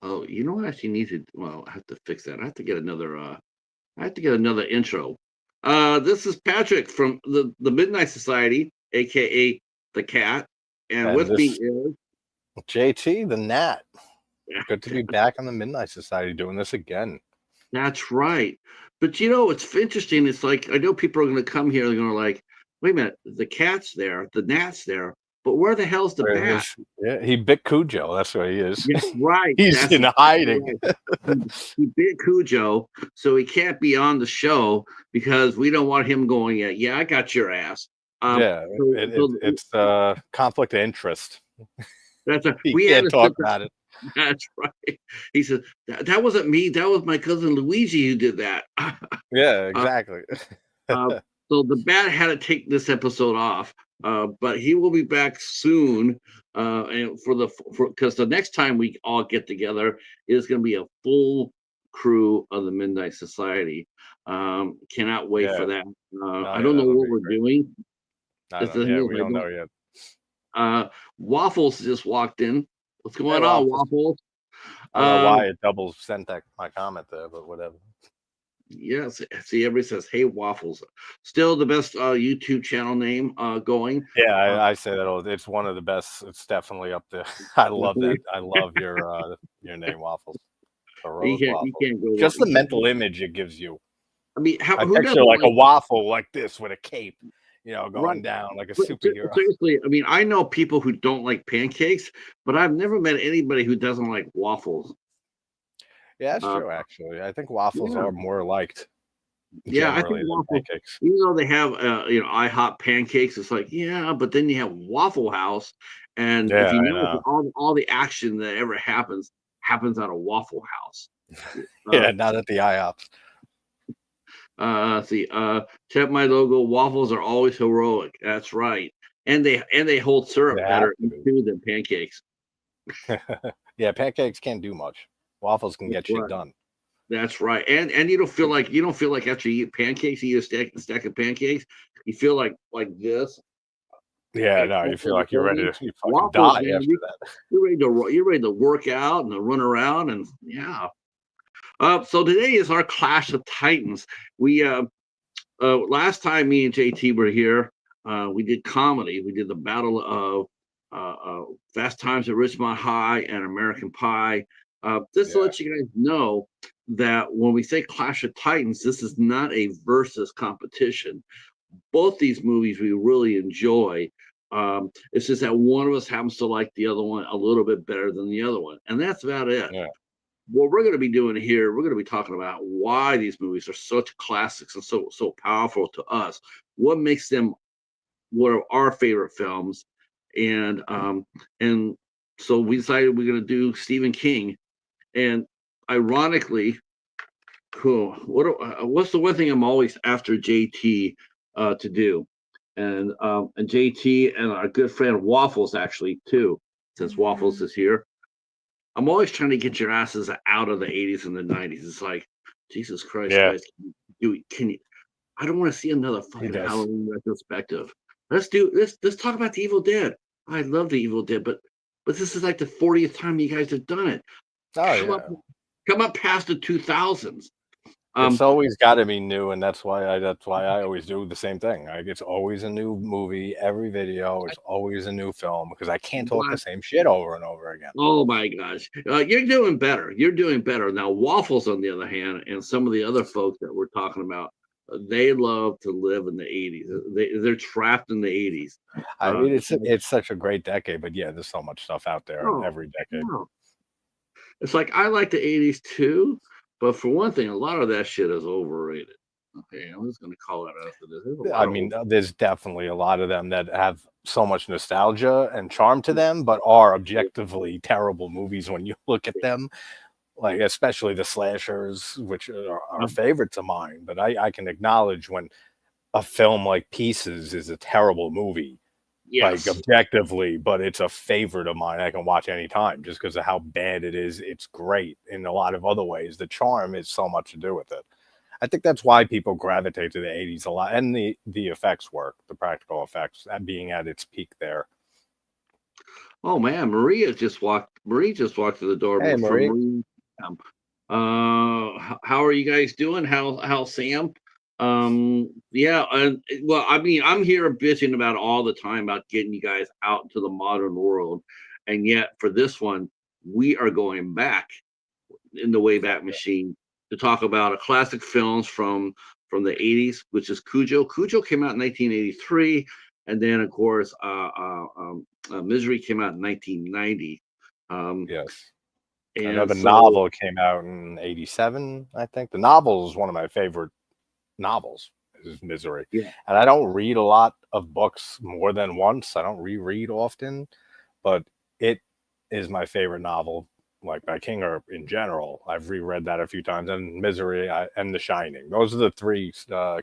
Oh, you know what I actually need to well, I have to fix that. I have to get another intro. This is Patrick from the Midnight Society, aka the Cat, and And with me this is JT, the Gnat. Good to be back on the Midnight Society doing this again. that's right. But it's interesting. It's like I know people are going to come here. They're going to like, wait a minute, the cat's there, the gnat's there, but where the hell's the Where bat? is yeah, he bit Cujo. That's where he is. Yeah, right. He's That's in hiding. right. He bit Cujo, so he can't be on the show because we don't want him going. Yeah, I got your ass. Yeah, So, so it's conflict of interest. that's a He we had can't to talk sit. about it. That's right. He said that wasn't me. That was my cousin Luigi who did that. Yeah, uh, exactly. uh, so the bat had to take this episode off, but he will be back soon. And because the next time we all get together is going to be a full crew of the Midnight Society. Cannot wait for Yeah. that. Oh I yeah, don't know that'll what be we're great. doing. I It's don't the yeah, thing is, we don't know yet. Waffles just walked in. What's Hey going on, Waffles. Waffles? I don't know Um, why it double sent that my comment there, but whatever. Yes, see, everybody says, "Hey, Waffles." Still the best YouTube channel name going. Yeah, Uh, I say that it's one of the best. It's definitely up there. I love that. I love your name, Waffles. Heroic you Waffles. can't go wrong. Just the mental image it gives you. I mean, I who picture doesn't like a like waffle like this with a cape, right? going down like a superhero. Seriously, I mean, I know people who don't like pancakes, but I've never met anybody who doesn't like waffles. Yeah, that's Uh, true, actually. I think waffles yeah, are more liked yeah, I think generally than waffles, pancakes. even though they have IHOP pancakes, it's like yeah, but then you have Waffle House, and if Yeah, you I know know. all the action that ever happens at a Waffle House. Uh, Yeah, not at the IHOPs. see, check my logo. Waffles are always heroic. That's right, and they hold They syrup have better to be. too than pancakes. Yeah, pancakes can't do much. Waffles can That's get shit right. done. That's right. And you don't feel like after you eat pancakes, you eat a stack of pancakes, you feel like this. Yeah, Like no, you feel like you're ready to you fucking waffles, die man. after that. You're ready to work out and to run around and yeah. So today is our Clash of Titans. We last time me and JT were here, we did comedy. We did the Battle of Fast Times at Ridgemont High and American Pie. Just to Yeah. let you guys know that when we say Clash of Titans, this is not a versus competition. Both these movies we really enjoy. It's just that one of us happens to like the other one a little bit better than the other one, and that's about it. Yeah. What we're going to be doing here, we're going to be talking about why these movies are such classics and so powerful to us. What makes them one of our favorite films, and so we decided we're going to do Stephen King. And ironically, cool. What's the one thing I'm always after JT to do? And JT and our good friend Waffles actually too, since Waffles is here. I'm always trying to get your asses out of the 80s and the 90s. It's like, Jesus Christ, Yeah, guys, can you I don't want to see another he fucking does. Halloween retrospective. Let's talk about the Evil Dead. I love the Evil Dead, but this is like the 40th time you guys have done it. Oh Come up yeah. come up past the 2000s. It's Um, always got to be new, and that's why I always do the same thing. Like it's always a new movie, every video. It's always a new film because I can't talk the same shit over and over again. oh my gosh, you're doing better. You're doing better now. Waffles, on the other hand, and some of the other folks that we're talking about, they love to live in the 80s. They're trapped in the 80s. I Uh, mean, it's such a great decade, but yeah, there's so much stuff out there in oh, every decade. no. It's like I like the 80s too, but for one thing, a lot of that shit is overrated. Okay, I'm just gonna call it after this. There's a I lot of mean, there's definitely a lot of them that have so much nostalgia and charm to them, but are objectively terrible movies when you look at them. Like especially the slashers, which are favorites of mine. But I can acknowledge when a film like Pieces is a terrible movie, like yes. objectively, but it's a favorite of mine. I can watch anytime just because of how bad it is. It's great in a lot of other ways. The charm is so much to do with it. I think that's why people gravitate to the 80s a lot, and the effects work, the practical effects being at its peak there. Oh man, Maria just walked Marie just walked to the door, Hey, but from Marie. Marie. How are you guys doing? How's Sam? Yeah, and well, I mean, I'm here bitching about all the time about getting you guys out into the modern world, and yet for this one, we are going back in the Wayback Machine to talk about a classic films from the 80s, which is Cujo. Cujo came out in 1983, and then of course, Misery came out in 1990. Um, Yes. I know and the so novel came out in '87, I think. The novel is one of my favorite novels, is Misery. yeah, And I don't read a lot of books more than once. I don't reread often, but it is my favorite novel, like by King or in general. I've reread that a few times, and Misery and The Shining. Those are the three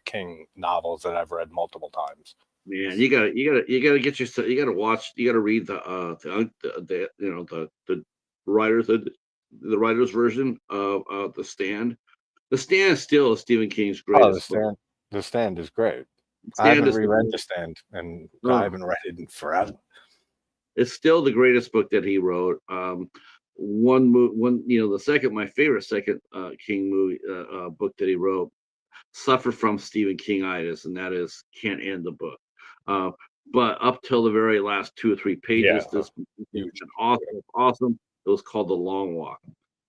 King novels that I've read multiple times. man, you gotta get yourself. You gotta watch. You gotta read the you know the writers the writers version of The Stand. The Stand still is Stephen King's Oh, greatest book. The Stand is great. The I Stand haven't is the reread greatest. The Stand, and I Oh, haven't read it in forever. it's still the greatest book that he wrote. One, the second, my favorite second King movie book that he wrote suffered from Stephen Kingitis, and that is can't end the book. Uh, but up till the very last two or three Yeah, pages, this has huge. been awesome. Awesome. It was called The Long Walk,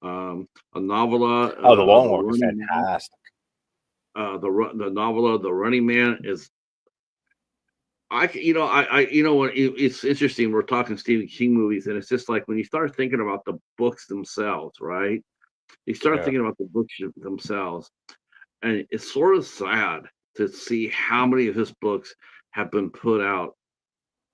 a novella. Oh, The Long The Walk is Running Man. fantastic. The novella, The Running Man, is when it's interesting. We're talking Stephen King movies, and it's just like when you start thinking about the books themselves, right? You start Yeah. thinking about the books themselves, and it's sort of sad to see how many of his books have been put out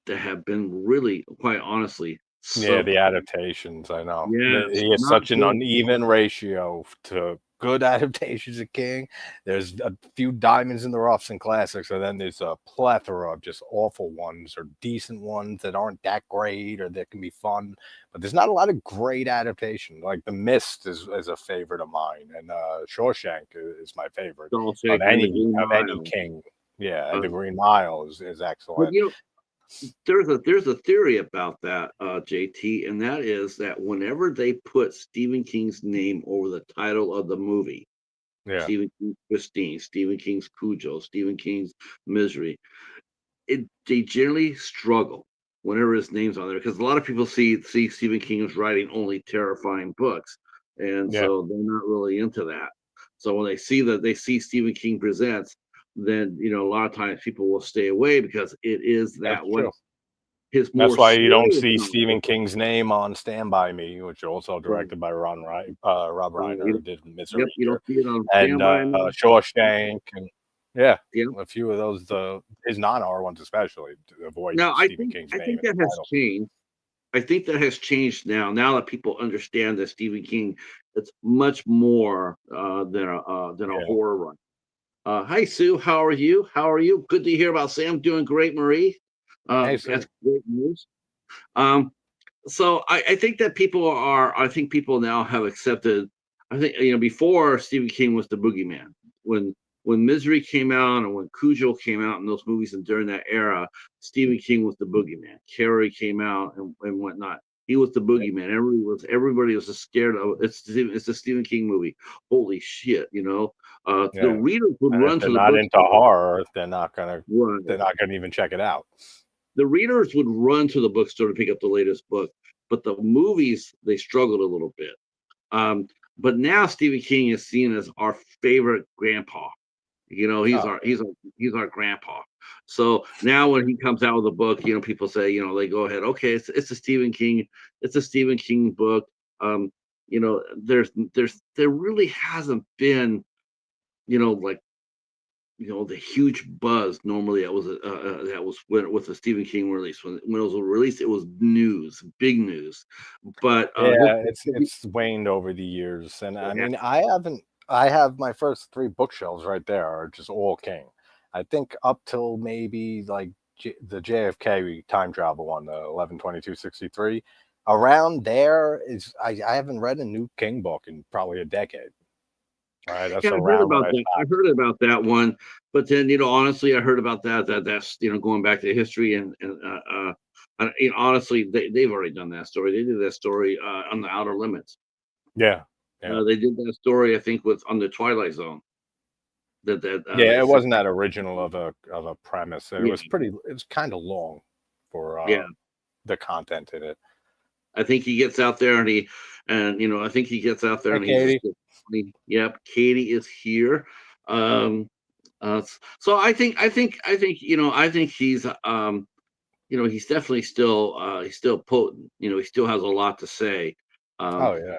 that have been really, quite honestly, Yeah, the subpar. adaptations, I know. Yes, He has not such an good. uneven ratio to good adaptations of King. There's a few diamonds in the roughs and classics, and then there's a plethora of just awful ones or decent ones that aren't that great or that can be fun. But there's not a lot of great adaptation. Like The Mist is a favorite of mine, and Shawshank is my favorite Shawshank and the Green of any Mile. King. Yeah, and Uh, The Green Mile is but excellent. there's a theory about that, JT, and that is that whenever they put Stephen King's name over the title of the movie, Yeah, Stephen King's Christine, Stephen King's Cujo, Stephen King's Misery, they generally struggle whenever his name's on there because a lot of people see Stephen King as writing only terrifying books, and yeah, so they're not really into that. So when they see Stephen King presents, then a lot of times people will stay away because it is that's that way. true. His That's more why you don't serious see novels, Stephen King's name on Stand By Me, which is also right? directed by Rob Reiner, who You, did yep, Misery you here, don't see it on and Stand By Me. Shawshank, and yeah, Yeah. a few of those his non-R ones especially to avoid Now Stephen King's I name think in that the has title. changed. I think that has changed now. Now that people understand that Stephen King, it's much more than a Yeah. horror run. Hi Sue, how are you? How are you? Good to hear about Sam doing great, Marie. Hey, That's so great news. Um, so I think that people are. I think people now have accepted. I think before Stephen King was the boogeyman. When when Misery came out and when Cujo came out in those movies and during that era, Stephen King was the boogeyman. Carrie came out and whatnot. He was the yeah, boogeyman. Everybody was just scared of it's a Stephen King movie. Holy shit. The yeah. readers would And if run they're to the not into bookstore. horror, they're Right. not gonna even check it out. The readers would run to the bookstore to pick up the latest book, but the movies they struggled a little bit. Um, but now Stephen King is seen as our favorite grandpa. He's Oh, our he's our grandpa. So now when he comes out with a book, people say, they go ahead, okay, it's a Stephen King, it's a Stephen King book. There really hasn't been, like the huge buzz normally that was with the Stephen King release. When it was released, it was news, big news. But yeah, it's waned over the years, and I yeah, mean, I have my first three bookshelves right there are just all King. I think up till maybe like the JFK time travel one, the 11/22/63. Around there is I haven't read a new King book in probably a decade. Right, that's I heard around when about I that. I stopped. heard about that one, but then honestly, I heard about that's going back to history and Honestly, they've already done that story. They did that story on the Outer Limits. Yeah, yeah, They did that story, I think, with on the Twilight Zone. yeah. They It said, wasn't that original of a premise, and it yeah, was pretty. It was kind of long for yeah. the content in it. I think he gets out there I think he gets out there Hey, and he just Katie. gets funny. Yep, Katie is here. Um, so I think he's definitely still he's still potent. He still has a lot to say. Um, Oh yeah.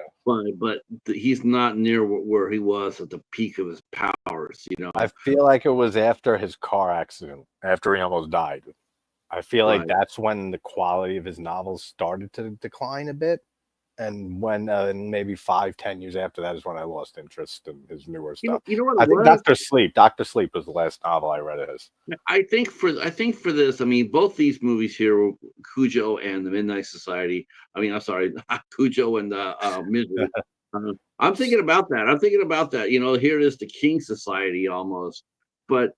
but he's not near where he was at the peak of his powers. I feel like it was after his car accident, after he almost died. I feel like Right. that's when the quality of his novels started to decline a bit. And when and maybe 5, 10 years after that is when I lost interest in his newer stuff. You know what it I think was? Doctor Sleep was the last novel I read of his. I think for this, I mean, both these movies here, Cujo and the Midnight Society. I mean, I'm sorry, Cujo and Misery. I'm thinking about that. I'm thinking about that. Here it is, the King Society almost. But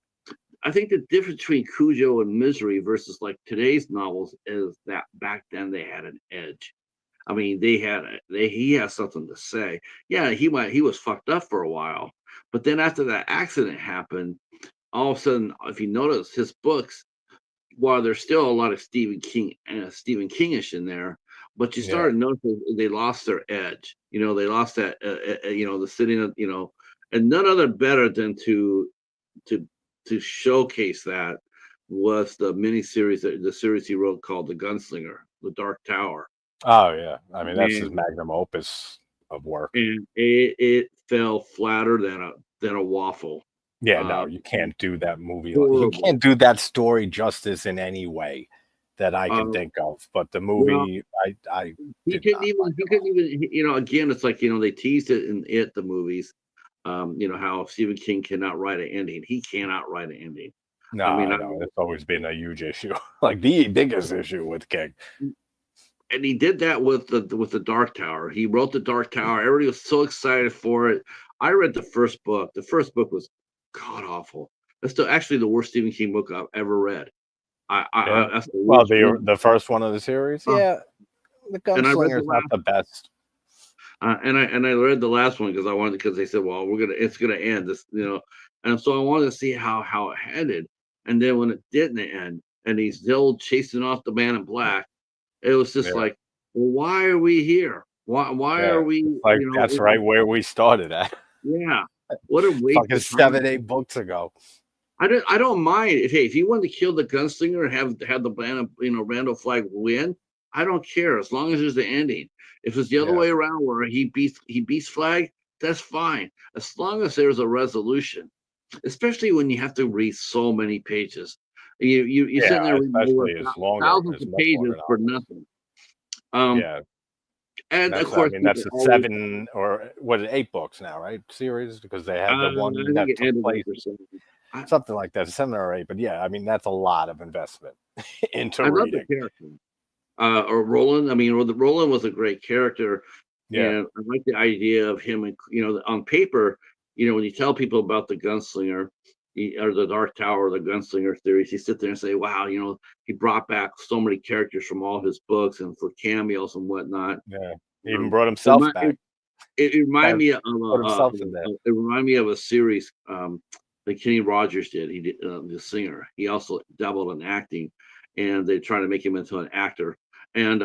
I think the difference between Cujo and Misery versus like today's novels is that back then they had an edge. I mean, he has something to say. Yeah, he was fucked up for a while, but then after that accident happened, all of a sudden, if you notice his books, while there's still a lot of Stephen Kingish in there, but you Yeah. started noticing they lost their edge. They lost that, the sitting, and none other better than to to showcase that was the miniseries, the series he wrote called The Gunslinger, The Dark Tower. Oh yeah. I mean, that's his And magnum opus of work. it fell flatter than a waffle. Yeah, no, Um, you can't do that movie. You Horrible. can't do that story justice in any way that I can Uh, think of. But the well, movie, I he did couldn't not even like he at all. couldn't even again, it's like, they teased it in the movies. How Stephen King cannot write an ending. He cannot write an ending. No, I mean, I know it's always been a huge issue, like the biggest issue with King. and he did that with the Dark Tower. He wrote the Dark Tower. Everybody was so excited for it. I read the first book. The first book was god awful. That's actually the worst Stephen King book I've ever read. Yeah. That's the Well, worst the one. the first one of the series, yeah, the And I read Gunslinger the is not last, the best. and I read the last one because they said, well, it's gonna end this, and so I wanted to see how it ended, and then when it didn't end, and he's still chasing off the man in black, it was just Yeah, like, well, why are we here? Why yeah. are we, It's like that's right where we started at. yeah, what a waste Fucking of time. 7, 8 books ago. I don't mind if you want to kill the gunslinger and have the band of, Randall Flagg win. I don't care as long as there's the ending. If it's the other Yeah, way around where he beats Flagg, that's fine. As long as there's a resolution, especially when you have to read so many pages. You yeah. sitting there reading over Especially it's longer. thousands It's of much pages longer for novels. nothing. Um, Yeah, and of that's. I course mean, that's people a always 7 or what? 8 books now, right? Series because they had the I one think that it took ended place after something. I, something like that, 7 or 8. But yeah, I mean, that's a lot of investment into I love the reading. character. Or Roland. I mean, Roland was a great character, Yeah, and I like the idea of him. And on paper, when you tell people about the gunslinger, or the Dark Tower, the gunslinger theories, you sit there and say, "Wow, he brought back so many characters from all his books and for cameos and whatnot." yeah. He even Um, brought it, himself remi- back. it, it reminded Kind me of put himself in there. it reminded me of a series that Kenny Rogers did. He did, the singer. He also dabbled in acting, and they try to make him into an actor. And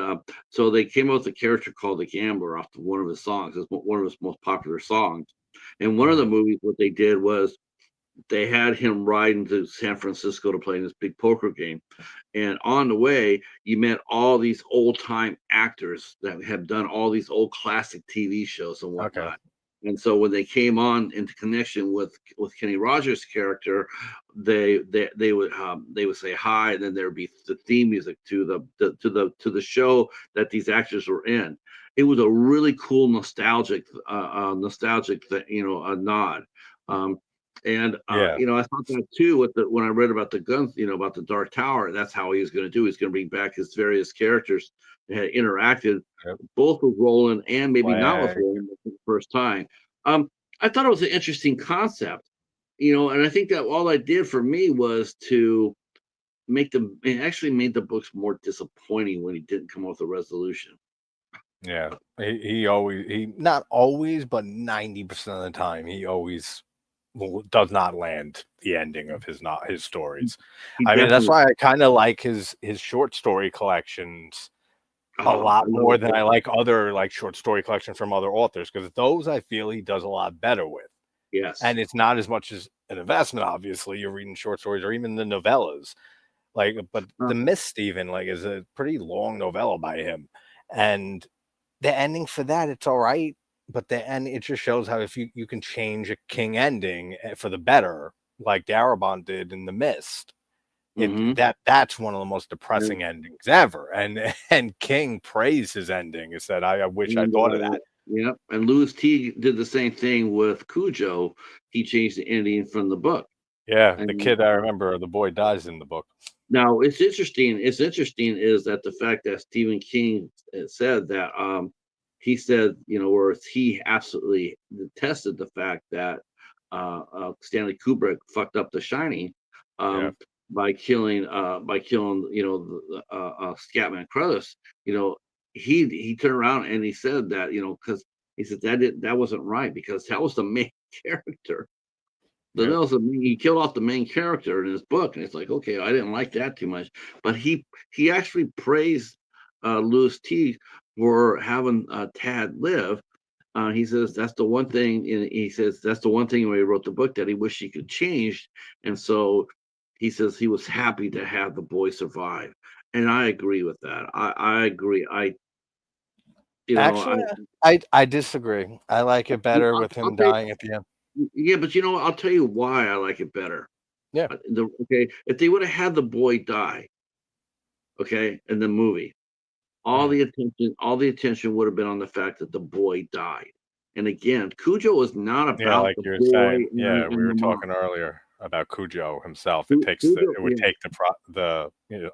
so they came up with a character called the Gambler off of one of his songs. It's one of his most popular songs. And one of the Mhm. movies, what they did was they had him ride into San Francisco to play in this big poker game. And on the way, you met all these old time actors that have done all these old classic TV shows and Okay. whatnot. And so when they came on into connection with Kenny Rogers' character, they would say hi, and then there would be the theme music to the show that these actors were in. It was a really cool nostalgic a nod. Um, and Yeah. I thought that too when I read about the guns, about the Dark Tower. That's how he was going to do. He's going to bring back his various characters that had interacted Yep. both with Roland and maybe not with Flag. Roland for the first time. I thought it was an interesting concept, and I think that all I did for me was to it actually made the books more disappointing when he didn't come up with a resolution. Yeah, he not always, but 90% of the time, he always does not land the ending of his stories. He I mean, that's definitely. why I kind of like his short story collections a Oh, lot I love more it. than I like other like short story collections from other authors, because those I feel he does a lot better with. Yes. And it's not as much as an investment, obviously. You're reading short stories or even the novellas. Like, but Uh, The Mist even like is a pretty long novella by him. And the ending for that, it's all right, but the end, it just shows how if you can change a king ending for the better, like Darabont did in The Mist, mhm. that's one of the most And, depressing endings ever. And King praised his ending and said, I wish I and thought of that. yeah, and Louis T did the same thing with Cujo. He changed the ending from the book. Yeah, the And kid I remember, the boy dies in the book. now it's interesting. It's interesting is that the fact that Stephen King said that he said, whereas he absolutely detested the fact that Stanley Kubrick fucked up The Shining Yeah, um, by killing Scatman Crothers. You know, he turned around and he said that because he said that wasn't right because that was the main character. The yeah, Nelson, he killed off the main character in his book, and it's like, okay, I didn't like that too much. But he actually praised Louis T for having Tad live. He says that's the one thing, and he says that's the one thing when he wrote the book that he wished he could change. And so he says he was happy to have the boy survive. And I agree with that. I agree. You know, I, actually, I disagree. I like it better with I'll him tell dying at the end. you, yeah, but I'll tell you why I like it better. Yeah, Okay, if they would have had the boy die, okay, in the movie, mhm. all the attention would have been on the fact that the boy died. And again, Cujo is not Yeah, about like the you were boy saying. Yeah, we and were the mom. talking earlier about Cujo himself. Cujo, It would yeah. take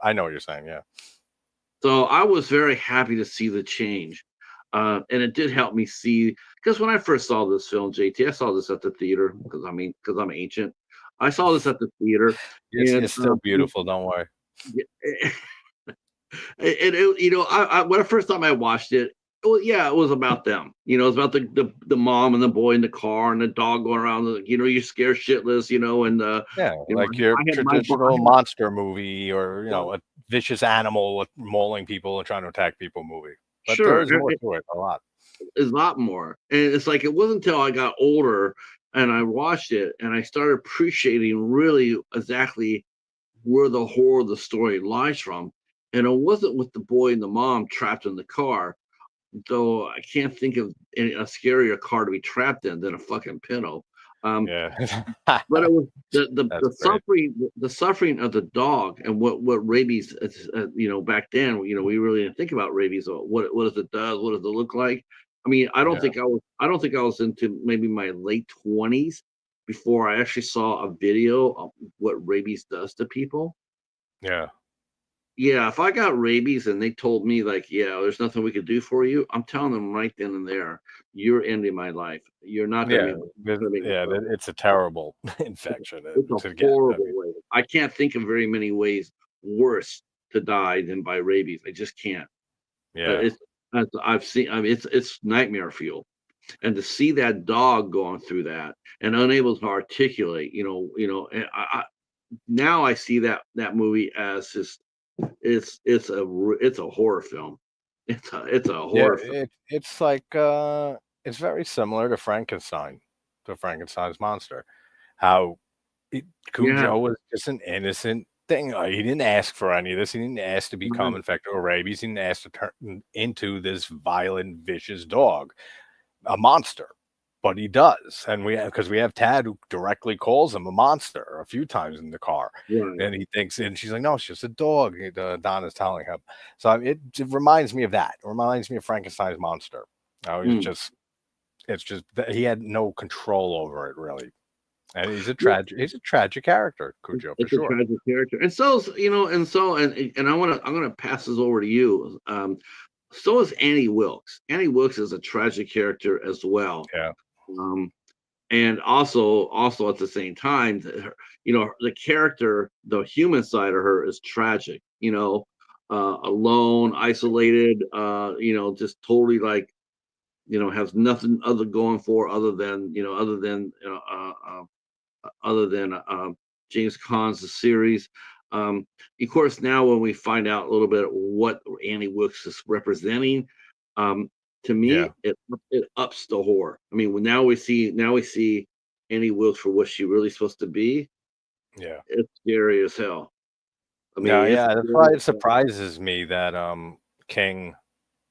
I know what you're saying. Yeah, So I was very happy to see the change. And it did help me see because when I first saw this film, JT, I saw this at the theater because I'm ancient. I saw this at the theater, you're and still beautiful. Don't worry. yeah, when the first time I watched it, well, yeah, it was about them. It's about the mom and the boy in the car and the dog going around. You're scared shitless. And Yeah, like your I had traditional monster movie, or a vicious animal mauling people and trying to attack people movie. But there sure, is more to it, a lot. there's a lot more, and it's like it wasn't until I got older and I watched it and I started appreciating really exactly where the horror of the story lies from. And it wasn't with the boy and the mom trapped in the car. Though I can't think of a scarier car to be trapped in than a fucking Pinto. Um, Yeah, but it was that's the great. suffering of the dog and what rabies. Back then, we really didn't think about rabies. Or what it does, what does it look like? I mean, Yeah, I don't think I was into maybe my late 20s before I actually saw a video of what rabies does to people. yeah, Yeah, if I got rabies and they told me like, "Yeah, there's nothing we could do for you," I'm telling them right then and there, "You're ending my life. You're not gonna be yeah, able to make me feel It's a terrible infection it's a to get. I horrible mean, way. I can't think of very many ways worse to die than by rabies. I just can't. yeah, I've seen. I mean, it's nightmare fuel, and to see that dog going through that and unable to articulate, and now I see that movie as just it's a horror film. It's a yeah. horror film. It's like it's very similar to Frankenstein's monster. How it, Yeah, Cujo was just an innocent thing. He didn't ask for any of this. He didn't ask to become right, infected with rabies. He didn't ask to turn into this violent, vicious dog, a monster. But he does, and because we have Tad who directly calls him a monster a few times in the car, right. and he thinks, and she's like, "No, it's just a dog." Donna's telling him, so it reminds me of that. It reminds me of Frankenstein's monster. Mm. It's just that he had no control over it really. And Yeah, he's a tragic character, Cujo, for it's a sure. tragic character, and and I'm gonna pass this over to you. So is Annie Wilkes. Annie Wilkes is a tragic character as well. Yeah. Um, and also at the same time, the character, the human side of her is tragic. Alone, isolated, just totally like, has nothing other going for other than other than James Caan's series. Of course, now when we find out a little bit what Annie Wilkes is representing, um, to Yeah, me, it ups the horror. I mean, now we see Annie Wilkes for what she really supposed to be. yeah. It's scary as hell. I No, mean, it's yeah, that's scary why as it hell. surprises me that King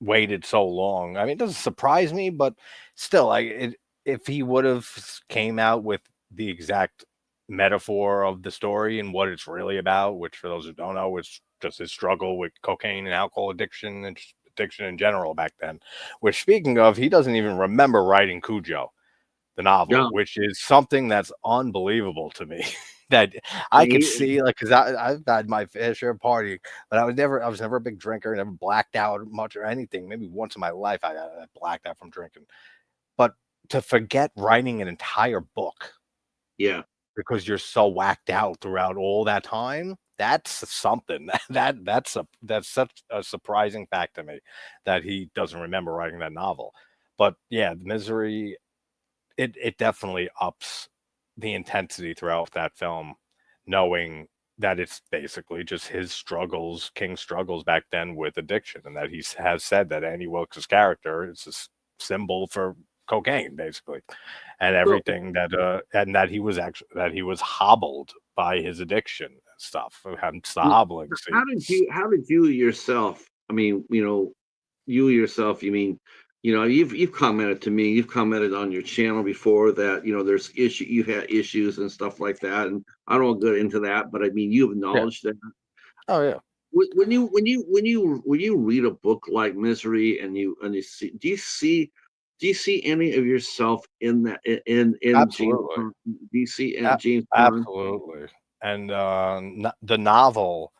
waited so long. I mean, it doesn't surprise me, but still, if he would have came out with the exact metaphor of the story and what it's really about, which for those who don't know, is just his struggle with cocaine and alcohol addiction and just addiction in general back then. Which, speaking of, he doesn't even remember writing Cujo, the novel, Yeah, which is something that's unbelievable to me. That I I could mean, see, like, because I've had my fair share of partying, but I was never a big drinker, never blacked out much or anything. Maybe once in my life I blacked out from drinking. But to forget writing an entire book yeah. because you're so whacked out throughout all that time, that's something. That's such a surprising fact to me that he doesn't remember writing that novel. But yeah, the Misery, it definitely ups the intensity throughout that film, knowing that it's basically just his struggles, King's struggles back then with addiction, and that has said that Annie Wilkes' character is a symbol for cocaine, basically, and So, everything and that he was hobbled by his addiction and stuff, hence the hobbling how scene. did you yourself? I mean, you yourself, you mean, you've commented to me, you've commented on your channel before that, you've had issues and stuff like that, and I don't want to go into that, but I mean, you've Yeah. acknowledged that. Oh yeah. When you read a book like Misery and you see, do you see any of yourself in that, in James Absolutely. Bond? Do you see A- James Bond? Absolutely. And the novel,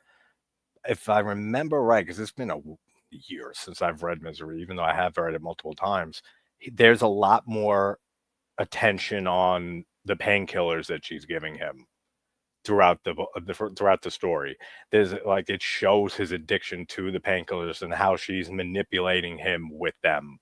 if I remember right, because it's been a year since I've read Misery, even though I have read it multiple times, there's a lot more attention on the painkillers that she's giving him throughout the story. There's like it shows his addiction to the painkillers and how she's manipulating him with them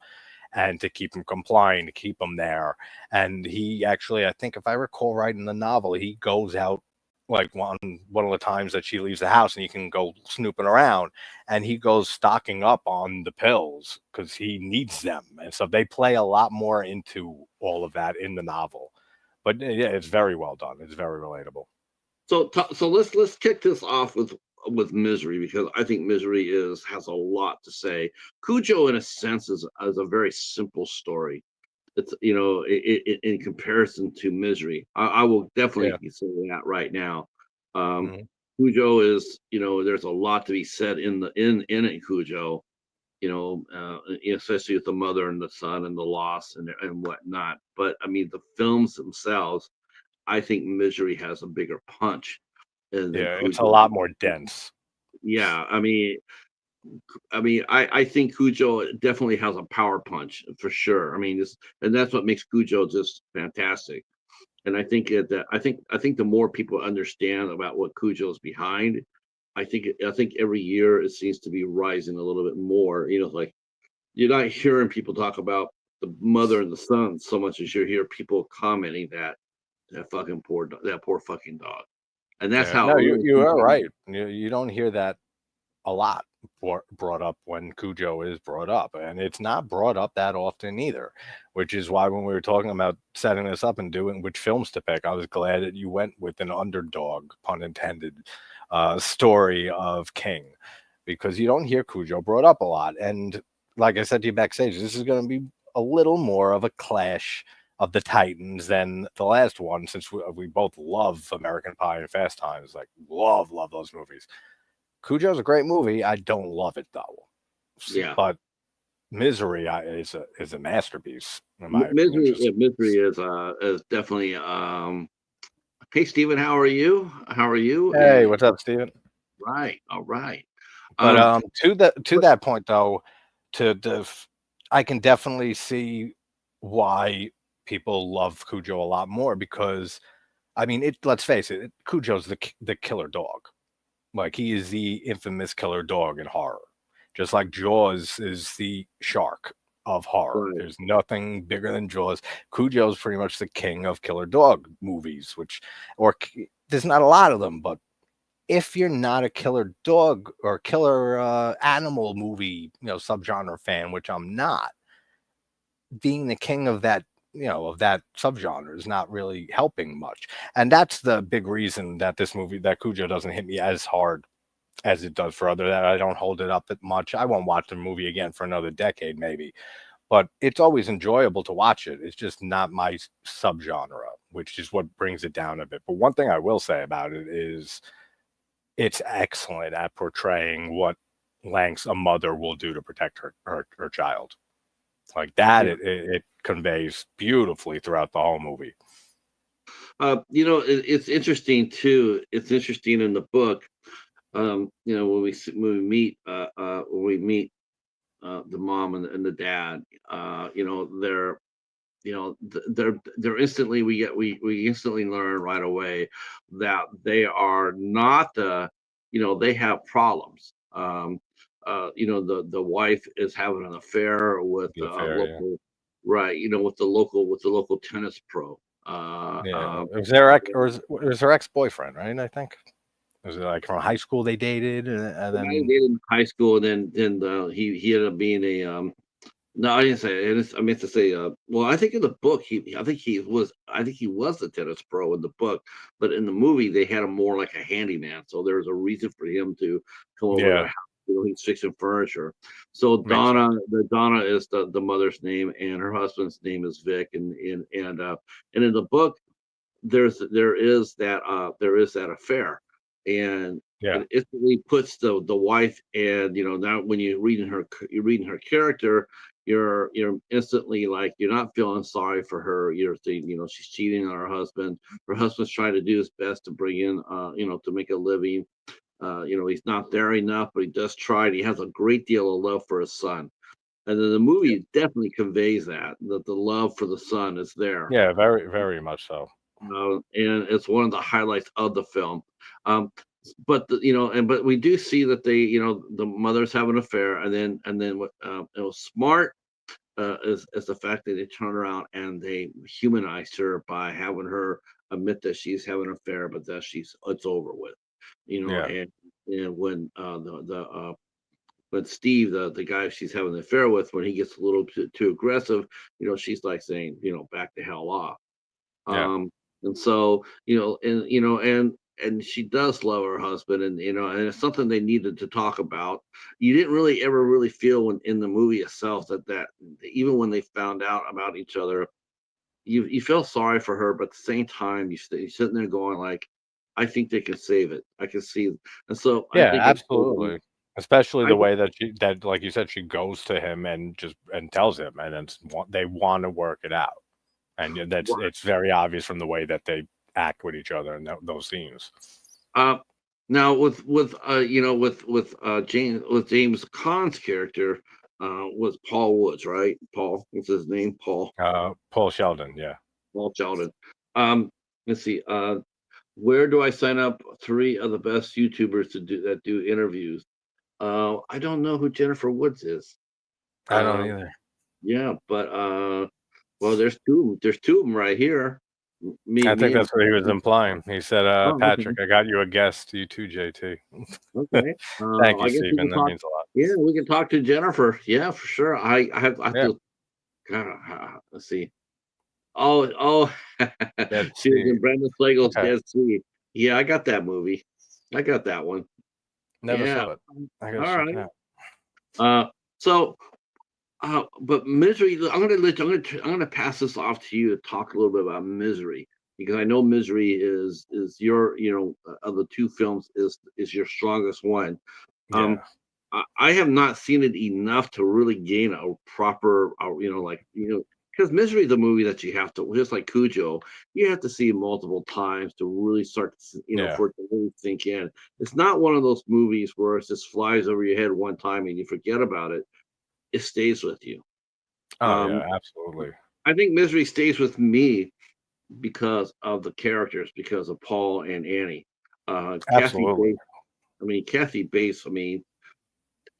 and to keep him complying, to keep him there. And he actually, I think if I recall right in the novel, he goes out like one of the times that she leaves the house and he can go snooping around and he goes stocking up on the pills because he needs them. And so they play a lot more into all of that in the novel. But yeah, it's very well done. It's very relatable. So let's kick this off with Misery, because I think Misery is has a lot to say. Cujo, in a sense, is a very simple story. It's, in comparison to Misery. I will Yeah. definitely say that right now. Um, Mhm. Cujo is, there's a lot to be said in Cujo. Especially with the mother and the son and the loss and whatnot. But I mean, the films themselves, I think Misery has a bigger punch than Yeah, it's a Cujo. lot more dense. Yeah, I think Cujo definitely has a power punch for sure. I mean, and that's what makes Cujo just fantastic. And I think the more people understand about what Cujo is behind, I think every year it seems to be rising a little bit more. Like, you're not hearing people talk about the mother and the son so much as you hear people commenting that poor fucking dog. And that's Yeah. how No, a you little you are people. right. You don't hear that a lot brought up when Cujo is brought up, and it's not brought up that often either, which is why when we were talking about setting this up and doing which films to pick, I was glad that you went with an underdog, pun intended, story of King, because you don't hear Cujo brought up a lot. And like I said to you backstage, this is going to be a little more of a clash of the Titans than the last one, since we both love American Pie and Fast Times, like love those movies. Cujo's a great movie. I don't love it though, Yeah. but Misery is a masterpiece in my opinion. Misery, Just yeah, Misery is definitely. Hey, Stephen, how are you? How are you? hey, what's up, Steven? Right, all right. But Um, to but that point though, to the I can definitely see why people love Cujo a lot more because, I mean, let's face it, Cujo's the killer dog. Like he is the infamous killer dog in horror, just like Jaws is the shark of horror. Right. There's nothing bigger than Jaws. Cujo's pretty much the king of killer dog movies, there's not a lot of them, but if you're not a killer dog or killer animal movie, subgenre fan, which I'm not, being the king of that, of that subgenre is not really helping much. And that's the big reason that that Cujo doesn't hit me as hard as it does for other, that I don't hold it up that much. I won't watch the movie again for another decade, maybe, but it's always enjoyable to watch it. It's just not my subgenre, which is what brings it down a bit. But one thing I will say about it is it's excellent at portraying what lengths a mother will do to protect her child. Like that, Yeah. it conveys beautifully throughout the whole movie. It's interesting too. It's interesting in the book. When we meet the mom and the dad, they're instantly we instantly learn right away that they are not they have problems. The wife is having an affair with The affair, yeah. local, right, with the local tennis pro. Yeah, it was their ex, or it was her ex-boyfriend, right? I think was it like from high school they dated, and The guy then dated in high school, and then he ended up being a no, I didn't say it. I meant to say, well, I think in the book, I think he was the tennis pro in the book, but in the movie, they had him more like a handyman. So there was a reason for him to come over to yeah, their house. He's fixing furniture. So makes sense. Donna is the mother's name, and her husband's name is Vic, and in the book, there is that affair, and Yeah, it instantly puts the wife, and now when you're reading her character, you're instantly like, you're not feeling sorry for her. You're thinking, she's cheating on her husband's trying to do his best to bring in to make a living. He's not there enough, but he does try, and he has a great deal of love for his son. And then the movie definitely conveys that the love for the son is there. yeah, very, very much so. And it's one of the highlights of the film. Um, but we do see that the mothers have an affair, and then what smart is the fact that they turn around and they humanize her by having her admit that she's having an affair, but that it's over with, Yeah, and when Steve, the guy she's having the affair with, when he gets a little too aggressive, she's like saying, back the hell off. yeah, And so, and she does love her husband, and it's something they needed to talk about. You didn't really ever really feel in the movie itself that even when they found out about each other, you feel sorry for her, but at the same time, you're sitting there going like, I think they can save it. I can see, and so I yeah, think absolutely. Especially I the way that like you said, she goes to him and tells him, and they want to work it out. And yeah, it's very obvious from the way that they act with each other in those scenes. Uh, Now with James Caan's character was Paul Woods, right? Paul, what's his name? Paul Sheldon, yeah. Paul Sheldon. Let's see. Where do I sign up? Three of the best YouTubers that do interviews. I don't know who Jennifer Woods is. I don't Um, either. yeah, but well, there's two of them right here. Me, I me think and that's what he was implying. He said, oh, okay. Patrick, I got you a guest. You too, JT. Okay. Thank you, I guess we can Stephen. That talk. means a lot. Yeah, we can talk to Jennifer. Yeah, for sure. I have Yeah. to. God, let's see. Oh, Dead she was Sea. in Brandon Flagle's Okay. Dead Sea. Yeah, I got that movie. I got that one. Never Yeah. saw it. I gotta All check it right. out. So, but Misery. I'm gonna pass this off to you to talk a little bit about Misery, because I know Misery is your of the two films is your strongest one. Um, Yeah. I have not seen it enough to really gain a proper, because Misery is a movie that you have to, just like Cujo, you have to see multiple times to really start, Yeah. for it to really sink in. It's not one of those movies where it just flies over your head one time and you forget about it. It stays with you. Oh Um, yeah, absolutely. I think Misery stays with me because of the characters, because of Paul and Annie. Kathy Absolutely. Bates. I mean, Kathy Bates. I mean,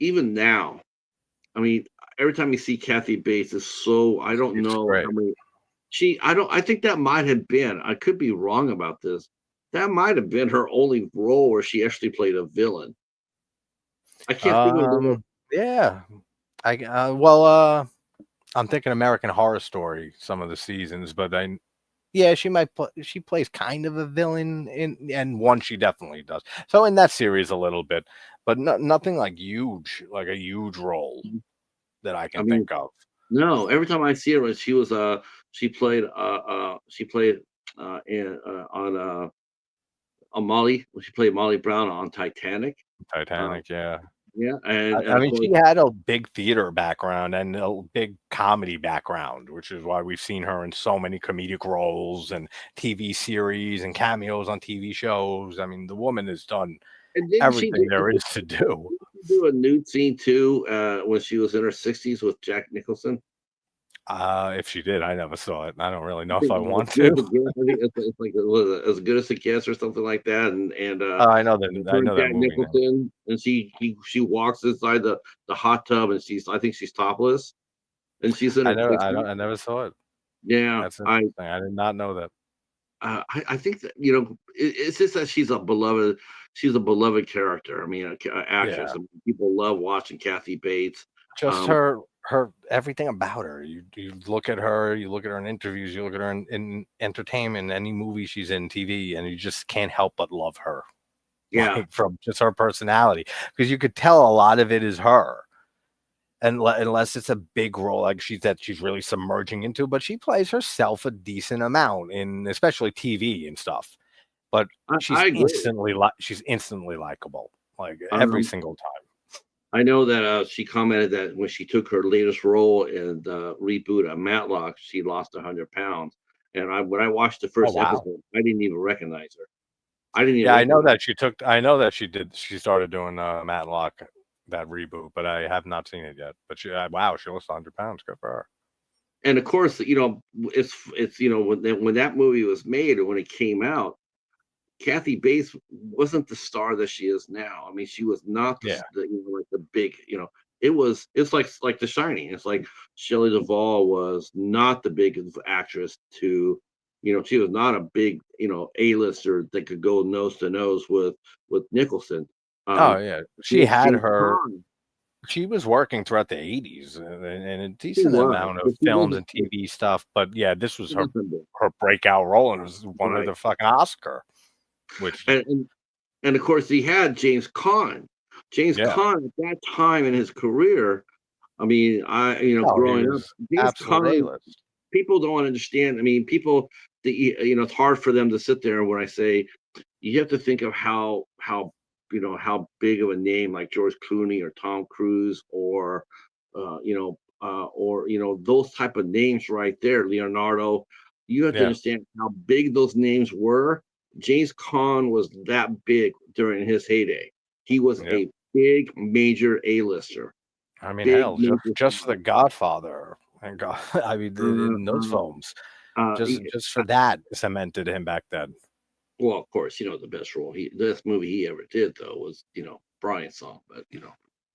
even now. I mean, every time you see Kathy Bates is so I don't She's know how great. many I don't I think that might have been, I could be wrong about this. That might have been her only role where she actually played a villain. I can't think of what. Yeah. Well, I'm thinking American Horror Story, some of the seasons, but yeah, she plays kind of a villain and one she definitely does. So in that series a little bit, but nothing like a huge role that I I can mean, think of. no, every time I see her, she played on Molly, she played Molly Brown on Titanic. Uh, Titanic, yeah. yeah, I and of mean, course, she had a big theater background and a big comedy background, which is why we've seen her in so many comedic roles and TV series and cameos on TV shows. I mean, the woman has done and didn't she everything do, there is to do. a nude scene too when she was in her 60s with Jack Nicholson? If she did, I never saw it. I don't really I know if think I as want good to. as it gets. I think it's like as good as it gets or something like that. I Her and know that Jack movie now. Nicholson, and she walks inside the hot tub, and I think she's topless, and she's in her 60s. I never saw it. Yeah, That's interesting. I did not know that. I think that it's just that she's a beloved character. I mean, actress. Yeah. I mean, people love watching Kathy Bates. Just Um, her everything about her. You look at her, you look at her in interviews, you look at her in entertainment, any movie she's in TV, and you just can't help but love her. yeah, Like from just her personality. Because you could tell a lot of it is her. And unless it's a big role like she's really submerging into, but she plays herself a decent amount in especially TV and stuff. But I agree. she's instantly likable, like every Um, single time. I know that she commented that when she took her latest role in the reboot of Matlock, she lost 100 pounds. And when I watched the Oh first wow. episode, I didn't even recognize her. I didn't even Yeah, recognize. I know that she started doing Matlock, that reboot, but I have not seen it yet. But wow, she lost 100 pounds. Good for her. And of course, it's when that movie was made or when it came out, Kathy Bates wasn't the star that she is now. I mean, she was not Yeah. like the big, it's like The Shining. It's like Shelley Duvall was not the big actress to, she was not a big, A-lister that could go nose to nose with Nicholson. Oh Um, yeah. She James had James her Caan, she was working throughout the 80s and a she decent was, amount of but she films wasn't, and TV stuff, but yeah, this was she wasn't big, her breakout role and it was one of right? the fucking Oscar, which And and of course he had James Caan. James yeah. Caan at that time in his career, I mean, Oh, he growing up, was James absolute Caan, A-list. people don't understand. I mean, people, it's hard for them to sit there when I say you have to think of how big of a name like George Clooney or Tom Cruise or those type of names right there, Leonardo. You have to Yeah. understand how big those names were. James Caan was that big during his heyday. He was Yeah. a big major A-lister, I mean, big hell, major just The star. Godfather and God, I mean, Uh, in those uh, films, he- just for that cemented him back then. well, of course, the best role the best movie he ever did though was Brian's song, but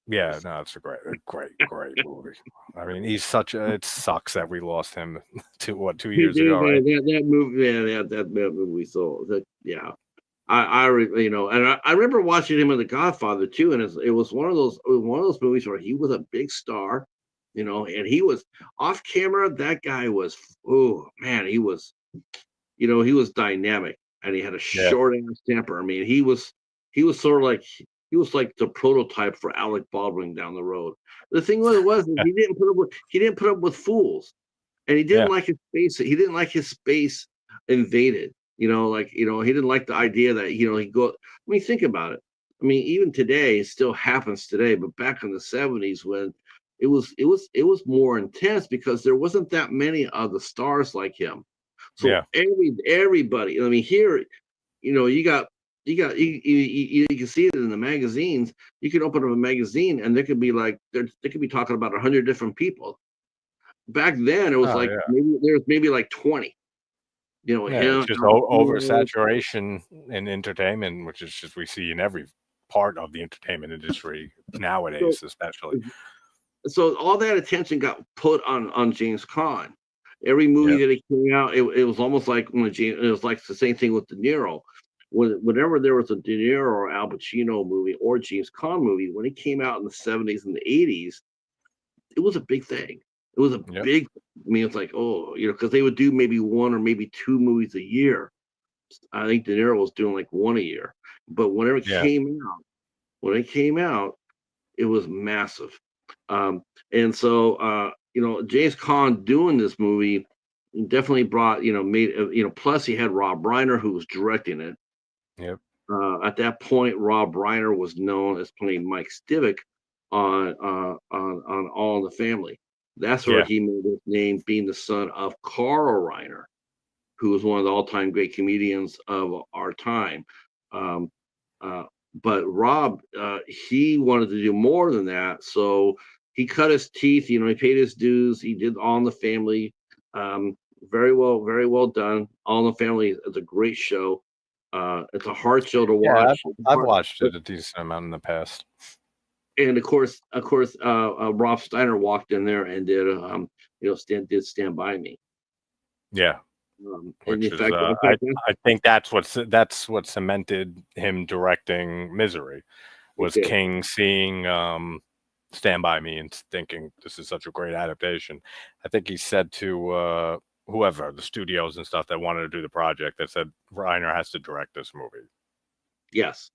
Yeah, it's- no, it's great movie. I mean, he's such a. It sucks that we lost him 2 years ago, right? that movie, that movie. So that, yeah, and I remember watching him in The Godfather too, and it was one of those movies where he was a big star, and he was off camera. That guy was, oh man, he was dynamic, and he had a Yeah, short ass temper. I mean, he was sort of like he was like the prototype for Alec Baldwin down the road. The thing was yeah, he didn't put up with fools, and he didn't yeah, like his space. He didn't like his space invaded. He didn't like the idea that he go. I mean, think about it. I mean, even today, it still happens today, but back in the '70s when it was more intense because there wasn't that many of the stars like him. So yeah, everybody, I mean, here, you can see it in the magazines. You can open up a magazine and there could be like they could be talking about 100 different people. back then it was Oh like yeah, maybe like 20. You know, yeah. It's him, just Al Pacino. oversaturation in entertainment, which is just we see in every part of the entertainment industry So, nowadays, especially. so all that attention got put on James Caan. Every movie Yeah, that he came out, it was almost like it was like the same thing with De Niro. Whenever there was a De Niro or Al Pacino movie or James Caan movie, when it came out in the 70s and the 80s, it was a big thing. It was a yep, big. I mean, it's like, oh, because they would do maybe one or maybe two movies a year. I think De Niro was doing like one a year. But yeah, when it came out, it was massive. And so, James Caan doing this movie definitely brought, made, plus he had Rob Reiner who was directing it. yep, At that point, Rob Reiner was known as playing Mike Stivic on All in the Family. That's where yeah, he made his name, being the son of Carl Reiner, who was one of the all-time great comedians of our time. Um, uh, but Rob, he wanted to do more than that, so he cut his teeth. He paid his dues. He did All in the Family. Very well done. All in the Family is a great show. It's a hard show to yeah. watch. I've watched it a decent amount in the past. And of course, Rob Steiner walked in there and did, Stand By Me. Yeah, And which in is fact, I think that's what cemented him directing Misery it was did. King seeing Stand By Me and thinking this is such a great adaptation. I think he said to whoever the studios and stuff that wanted to do the project that said Reiner has to direct this movie. Yes,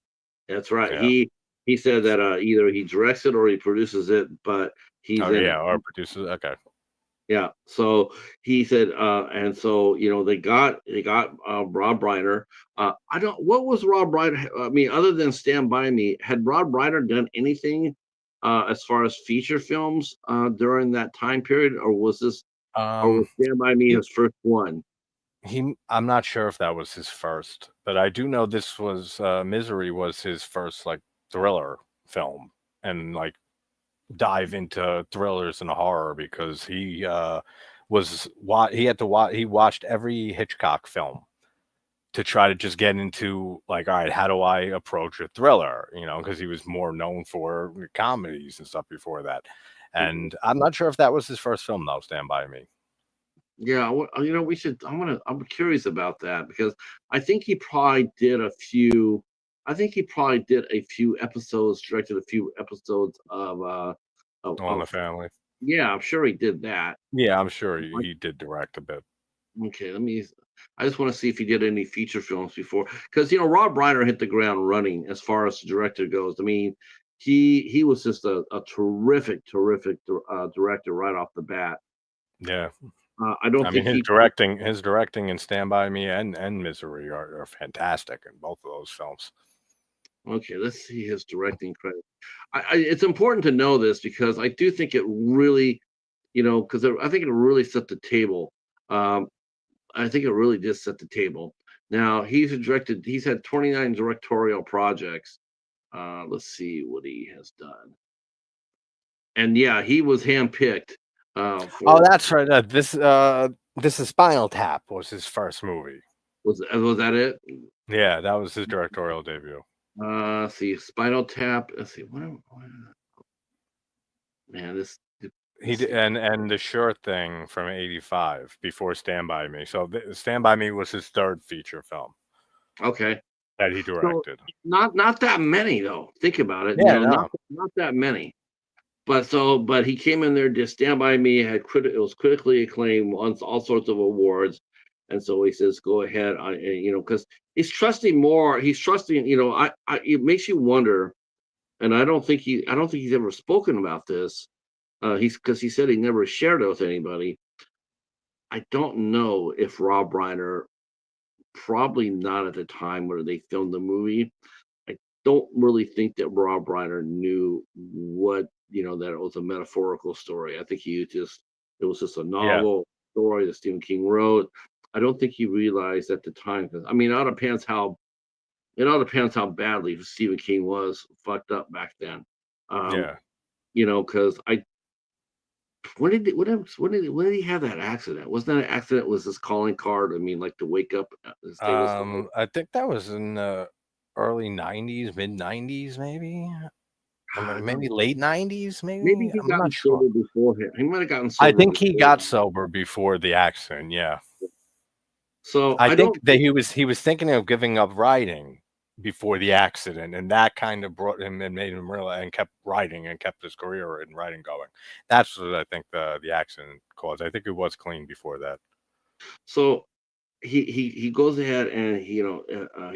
that's right. Yeah. He said that either he directs it or he produces it, but he's Oh in it. yeah, or producers. Okay. Yeah. So he said, and so they got Rob Reiner. I don't. What was Rob Reiner? I mean, other than Stand By Me, had Rob Reiner done anything as far as feature films during that time period, or was Um, Stand By Me he his first one? I'm not sure if that was his first, but I do know this was Misery was his first like thriller film and like dive into thrillers and horror because he had to watch he watched every Hitchcock film to try to just get into like, all right, how do I approach a thriller? Because he was more known for comedies and stuff before that. Mhm. And I'm not sure if that was his first film though, Stand By Me. Yeah, we should. I'm curious about that because I think he probably did a few. I think he probably did a few episodes, directed a few episodes All in of. the Family. Yeah, I'm sure he did that. Yeah, I'm sure I- he did direct a bit. Okay, I just want to see if he did any feature films before, because Rob Reiner hit the ground running as far as the director goes. I mean, he was just a terrific director right off the bat. Yeah. I don't I mean, think he. his directing in Stand By Me and Misery are fantastic in both of those films. Okay, let's see his directing credit. It's important to know this because I do think it really, because I think it really set the table. Um, I think it really did set the table. Now he's had 29 directorial projects. Let's see what he has done. And yeah, he was handpicked Oh, for that's right. This is Spinal Tap was his first movie. was that it? Yeah, that was his directorial debut. Let's see, Spinal Tap. Let's see, man, He let's did, see. and The Sure Thing from '85 before Stand By Me. So Stand By Me was his third feature film Okay. that he So directed. not that many though. Think about it. Yeah, Not no, not that many. But he came in there, just Stand By Me it was critically acclaimed, won all sorts of awards, and so he says, "Go ahead." Because He's trusting. It makes you wonder, and I don't think he's ever spoken about this. Because he said he never shared it with anybody. I don't know if Rob Reiner, probably not at the time where they filmed the movie. I don't really think that Rob Reiner knew that it was a metaphorical story. I think it was just a yeah, novel story that Stephen King wrote. I don't think he realized at the time, 'cause, I mean, it all depends how badly Stephen King was fucked up back then. Um, yeah, because when did he have that accident? Wasn't that an accident? Was his calling card? I mean, like to wake up, his day was over. I think that was in the early '90s, mid '90s, maybe. Or I don't maybe late '90s, Maybe maybe. he I'm gotten not sure. sober beforehand. He might have gotten I sober think he before. got sober before the accident. Yeah. So I I think don't that he was thinking of giving up riding before the accident, and that kind of brought him and made him realize and kept riding and kept his career in riding going. That's what I think the accident caused. I think he was clean before that. so he goes ahead and he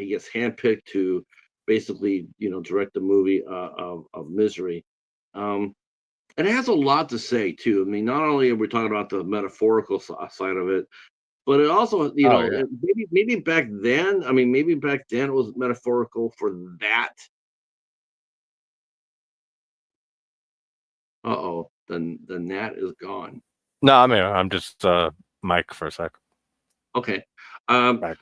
gets handpicked to basically direct the movie of Misery. Um, and it has a lot to say too. I mean, not only are we talking about the metaphorical side of it, but it also, Oh yeah. maybe back then. I mean, maybe back then it was metaphorical for that. Uh-oh, the gnat is gone. No, I mean I'm just Mike for a sec. Okay. Um, Right.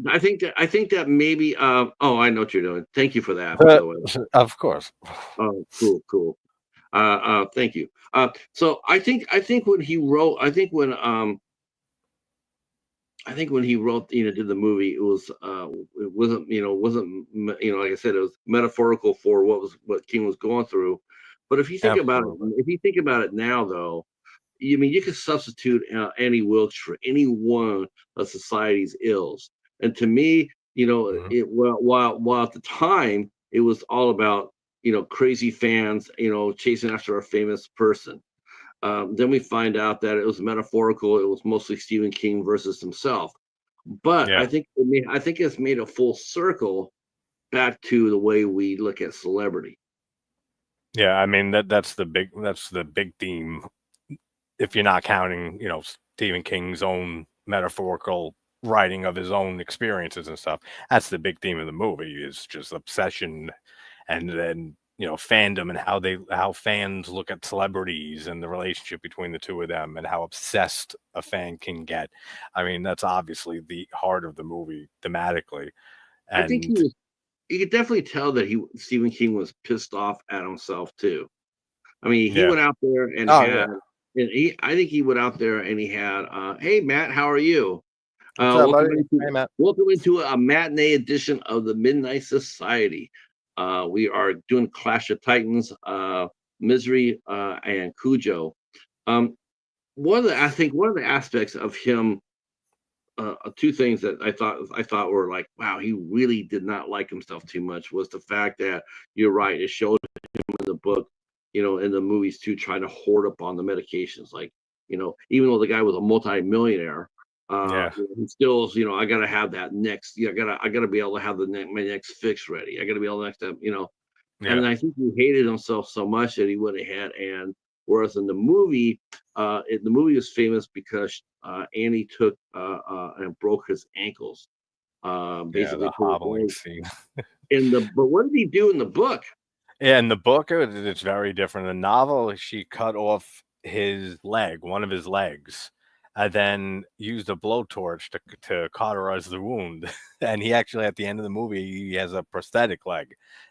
I think that maybe. Oh, I know what you're doing. Thank you for that, by the way. Of course. Oh, cool, cool. Thank you. So I think when he wrote, I think when he wrote, did the movie, it wasn't like I said, it was metaphorical for what King was going through. But Absolutely. if you think about it now, though, you mean you could substitute Annie Wilkes for any one of society's ills. And to me, Mhm. while at the time it was all about crazy fans, chasing after a famous person. Then we find out that it was metaphorical. It was mostly Stephen King versus himself. But Yeah. I think it's made a full circle back to the way we look at celebrity. Yeah, I mean that's the big theme. If you're not counting, Stephen King's own metaphorical writing of his own experiences and stuff, that's the big theme of the movie is just obsession and then fandom and how fans look at celebrities and the relationship between the two of them and how obsessed a fan can get. I mean, that's obviously the heart of the movie thematically. I think And you could definitely tell that he Stephen King was pissed off at himself too. I mean, he yeah. went out there and Oh yeah. had, and I think he went out there and he had, hey Matt, how are you? What's up, buddy? Hey, Matt. Welcome into a matinee edition of the Midnight Society. We are doing Clash of Titans, Misery, and Cujo. Um, I think one of the aspects of him, two things that I thought were like, wow, he really did not like himself too much, was the fact that you're right. It showed in the book, in the movies too, trying to hoard up on the medications. Like, even though the guy was a multi-millionaire, Yeah. he still, I gotta have that next. Yeah, I gotta be able to have my next fix ready. I gotta be able to next time. Yeah. And I think he hated himself so much that he went ahead and, whereas in the movie, the movie was famous because Annie took and broke his ankles. Yeah, Basically the put his hobbling leg scene. but what did he do in the book? Yeah, in the book, it's very different. In the novel, she cut off his leg, one of his legs, and then used a blowtorch to cauterize the wound. And he actually, at the end of the movie, he has a prosthetic leg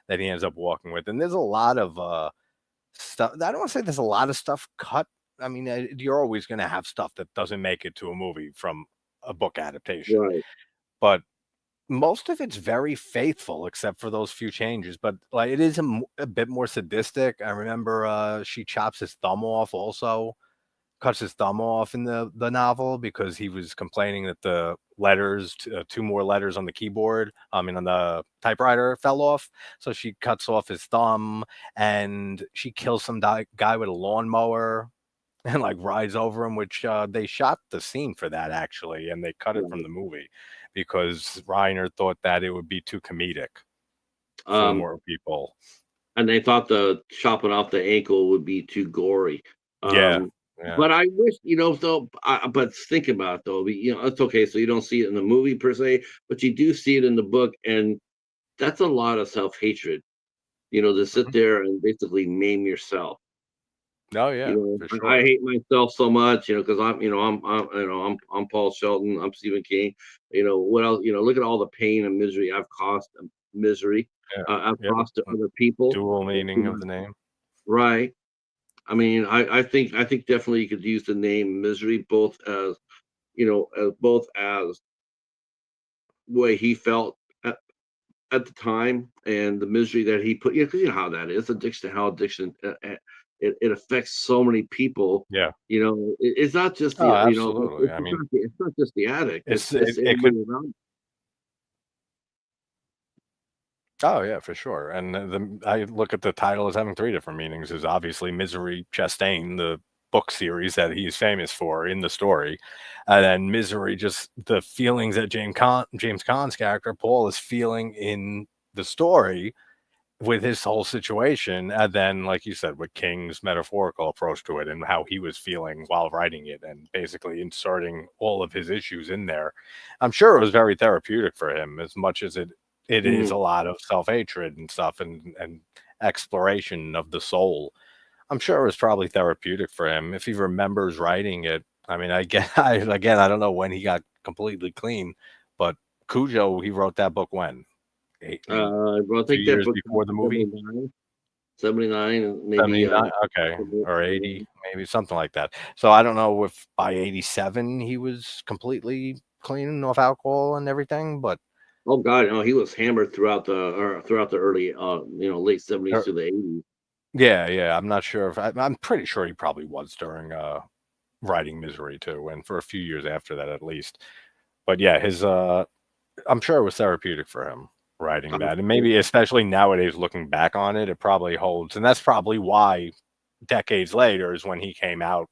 that he ends up walking with. And there's a lot of stuff. I don't want to say there's a lot of stuff cut. I mean, you're always going to have stuff that doesn't make it to a movie from a book adaptation, Right. but most of it's very faithful except for those few changes, but, like, it is a bit more sadistic. I remember, she chops his thumb off also, cuts his thumb off in the novel because he was complaining that the letters, 2 more letters on the keyboard, I mean, on the typewriter fell off, so she cuts off his thumb, and she kills some guy with a lawnmower and, like, rides over him, which, they shot the scene for that actually, and they cut it from Right. the movie because Reiner thought that it would be too comedic for Um, more people. and they thought the chopping off the ankle would be too gory. Yeah, Um, yeah. but I wish, though. But think about it, though. It's okay. So you don't see it in the movie per se, but you do see it in the book, and that's a lot of self hatred. To sit Mhm. there and basically maim yourself. Oh, yeah, for I sure. hate myself so much, because I'm Paul Shelton, I'm Stephen King. What else? Look at all the pain and misery I've caused, misery Yeah, I've yep, caused to other people. dual meaning of the name. Right. I mean, I think definitely you could use the name Misery both as both as the way he felt at the time and the misery that he put. Yeah, because you know how that is addiction. How addiction it affects so many people. Yeah. It's not just Oh, the absolutely. I mean, it's not just the addict. it's It's it could. everybody around. Oh yeah, for sure. And I look at the title as having three different meanings. Is obviously Misery Chastain, the book series that he's famous for in the story, and then Misery, just the feelings that James Caan's character Paul is feeling in the story with his whole situation, and then, like you said, with King's metaphorical approach to it and how he was feeling while writing it, and basically inserting all of his issues in there. I'm sure it was very therapeutic for him, as much as it is Mhm. a lot of self hatred and stuff, and exploration of the soul. I'm sure it was probably therapeutic for him if he remembers writing it. I mean, I get, again, I don't know when he got completely clean, but Cujo, he wrote that book when Well, I few think that years book before the movie. 79, 79, and maybe 79, okay, or 80, maybe something like that. So I don't know if by 87 he was completely clean off alcohol and everything, but oh God, no, he was hammered throughout the early late 70s er, to the 80s. yeah, yeah, I'm not sure if I'm pretty sure he probably was during writing Misery too, and for a few years after that at least. But yeah, his I'm sure it was therapeutic for him writing that, and maybe especially nowadays looking back on it, it probably holds, and that's probably why decades later is when he came out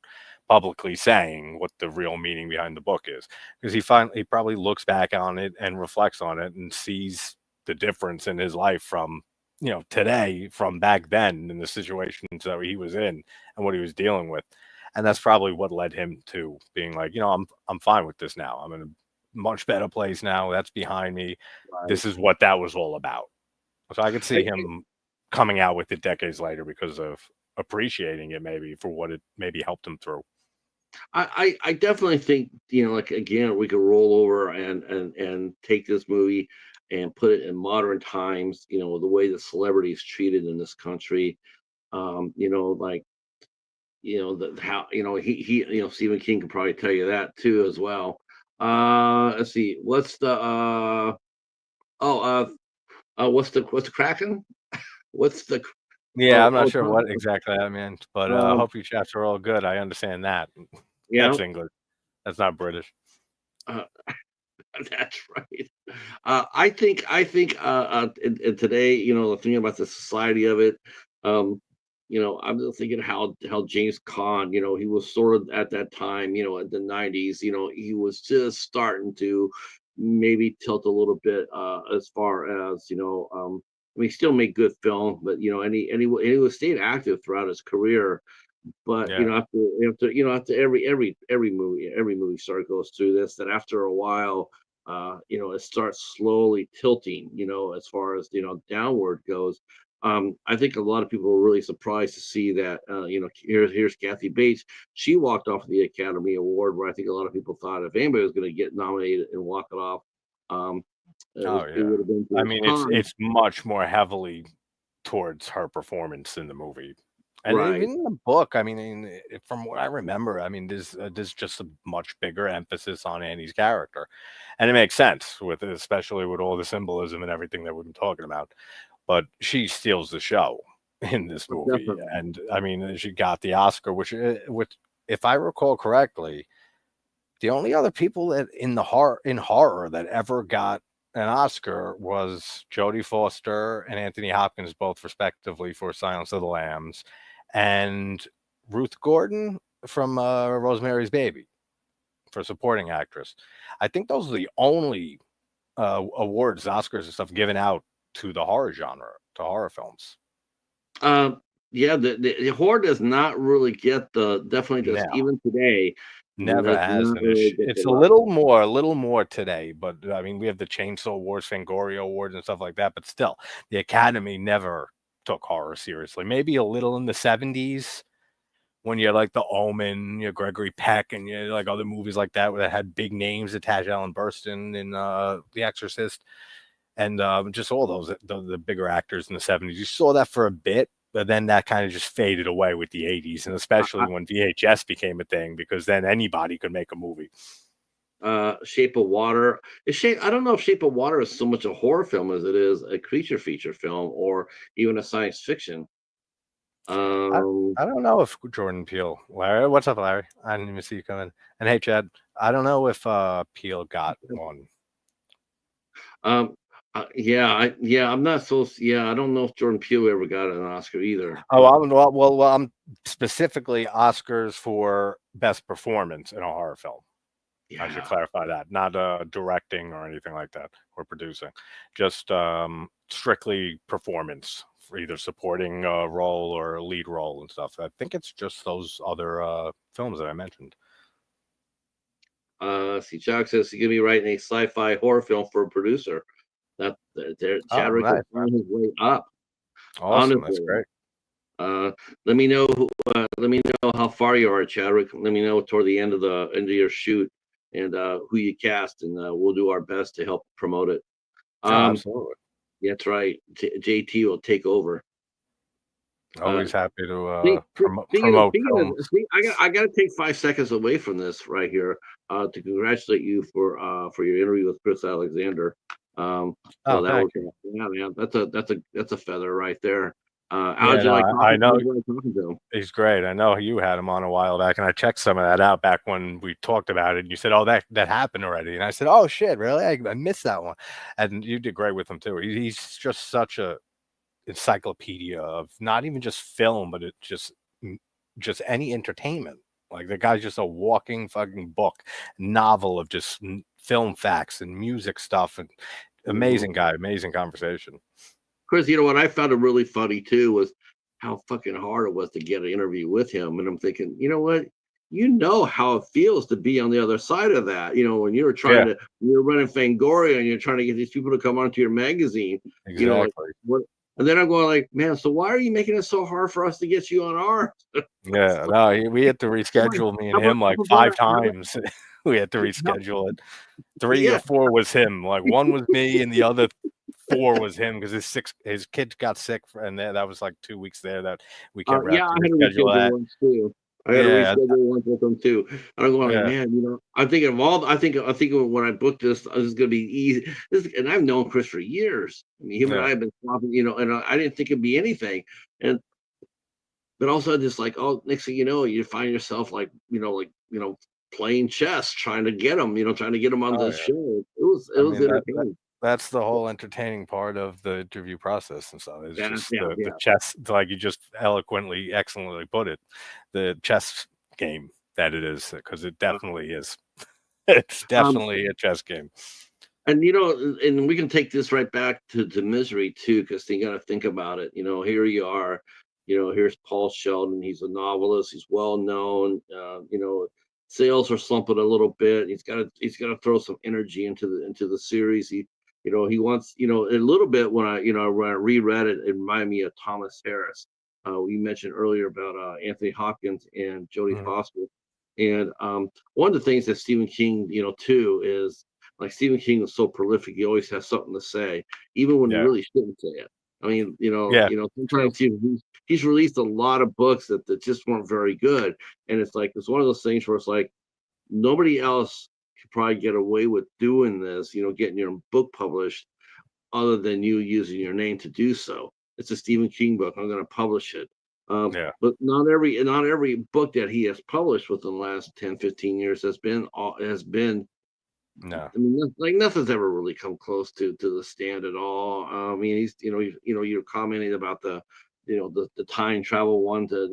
publicly saying what the real meaning behind the book is, because he probably looks back on it and reflects on it and sees the difference in his life from today from back then in the situations that he was in and what he was dealing with, and that's probably what led him to being like, I'm fine with this now. I'm in a much better place now. That's behind me. Right. This is what that was all about. So I could see I, him coming out with it decades later because of appreciating it maybe for what it maybe helped him through. I definitely think like again we could roll over and take this movie and put it in modern times. The way the celebrities treated in this country. Like the how he Stephen King could probably tell you that too as well. Let's see. What's the oh what's the Kraken? What's the Yeah, oh I'm not oh sure what exactly that meant, but um hope your chats are all good. I understand that. yeah That's English. That's not British. uh, that's right. I think in today, thinking about the society of it, um, I'm just thinking how James Caan, he was sort of at that time, in the 90s, he was just starting to maybe tilt a little bit as far as, I mean, he still made good film, but and he was staying active throughout his career. But Yeah. after every movie star goes through this, that after a while, it starts slowly tilting, as far as downward goes. I think a lot of people were really surprised to see that. Here's Kathy Bates. She walked off the Academy Award, where I think a lot of people thought if anybody was going to get nominated and walk it off, um, Oh it yeah. would have been I James mean, it's Caan. it's much more heavily towards her performance in the movie. And Right. even in the book, I mean, from what I remember, I mean, there's just a much bigger emphasis on Annie's character, and it makes sense especially with all the symbolism and everything that we've been talking about. But she steals the show in this movie, Definitely. and I mean, she got the Oscar, which, if I recall correctly, the only other people that in horror that ever got an Oscar was Jodie Foster and Anthony Hopkins, both respectively for Silence of the Lambs, and Ruth Gordon from Rosemary's Baby for supporting actress. I think those are the only awards, Oscars, and stuff given out to the horror genre, to horror films. Yeah, the horror does not really get the definitely does No, even today never does has, not and really get the it's love. a little more today. But I mean, we have the Chainsaw Awards, Fangoria Awards, and stuff like that. But still, the Academy never took horror seriously. Maybe a little in the '70s when you had like The Omen, you had Gregory Peck, and you had like other movies like that that had big names, Taj Allen Burstyn in The Exorcist, and just all those the bigger actors in the '70s. You saw that for a bit, but then that kind of just faded away with the 80s, and especially when VHS became a thing, because then anybody could make a movie. Shape of Water. I don't know if Shape of Water is so much a horror film as it is a creature feature film or even a science fiction. I, I don't know if Jordan Peele, Larry, what's up, Larry? I didn't even see you come in. And hey, Chad, I don't know if Peele got one. Um, I'm not so. Yeah, I don't know if Jordan Peele ever got an Oscar either. Oh, I'm specifically Oscars for best performance in a horror film. I should Yeah. clarify that, not directing or anything like that, or producing, just strictly performance for either supporting role or lead role and stuff. I think it's just those other films that I mentioned. See, Chuck says he's gonna be writing a sci-fi horror film for a producer. Oh, Chadwick is nice, man. on his way up. Awesome. That's great. Let me know. Let me know how far you are, Chadwick. Let me know toward the end of your shoot and who you cast, and we'll do our best to help promote it. Oh, absolutely. That's right. JT will take over. Always happy Speak- to Speaking of, promote films. I got to take 5 seconds away from this right here to congratulate you for your interview with Chris Alexander. Oh, So that thank was, yeah, man, that's a feather right there. Yeah, How'd you no, like I talking? know How'd you like talking to him? he's great. I know you had him on a while back, and I checked some of that out back when we talked about it. And you said, "Oh, that happened already," and I said, "Oh shit, really? I missed that one." And you did great with him too. He's just such a encyclopedia of not even just film, but it just any entertainment. Like the guy's just a walking fucking book, novel of just film facts and music stuff, and Mhm. amazing guy, amazing conversation. Chris, you know what I found it really funny too was how fucking hard it was to get an interview with him. And I'm thinking, you know what? You know how it feels to be on the other side of that. You know, when Yeah, you're running Fangoria and you're trying to get these people to come onto your magazine, you know, like exactly. what? And then I'm going like, man, so why are you making it so hard for us to get you on our? Yeah, no, we had to reschedule me and him like five times. We had to how- reschedule it. Three or yeah, four was him. Like one was me, and the other four was him because his kid got sick, and that was like 2 weeks there that we kept yeah, have I to had to reschedule reschedule that. once too. I had to Yeah, reschedule once with them too. And I'm going like, yeah, man, you know, I'm thinking of all. I think of when I booked this is going to be easy. And I've known Chris for years. I mean, him and I yeah. have been swapping, you know, and I didn't think it'd be anything. And but all of a sudden, it's like, oh, next thing you know, you find yourself playing chess, trying to get them, trying to get them on Oh the yeah. show. It I was mean entertaining. that's the whole entertaining part of the interview process and stuff. It's Yeah, just yeah, the yeah. chess, like you just eloquently, excellently put it, the chess game that it is, because it Uh, definitely is. It's Um, definitely a chess game. And and we can take this right back to Misery too, because you got to think about it. Here you are. Here's Paul Sheldon. He's a novelist. He's well known. Sales are slumping a little bit. He's got to throw some energy into the series. He wants a little bit when I reread it, it reminded me of Thomas Harris. We mentioned earlier about Anthony Hopkins and Jodie Mhm. Foster. And one of the things that Stephen King, too, is like Stephen King is so prolific, he always has something to say, even when he Yeah, really shouldn't say it. I mean, yeah, true. sometimes he's released a lot of books that just weren't very good. And it's one of those things where it's like nobody else could probably get away with doing this, getting your book published other than you using your name to do so. It's a Stephen King book. I'm going to publish it. Yeah, But not every book that he has published within the last 10, 15 years has been. no, I mean, like nothing's ever really come close to the stand at all. I mean, you're commenting about the time travel one to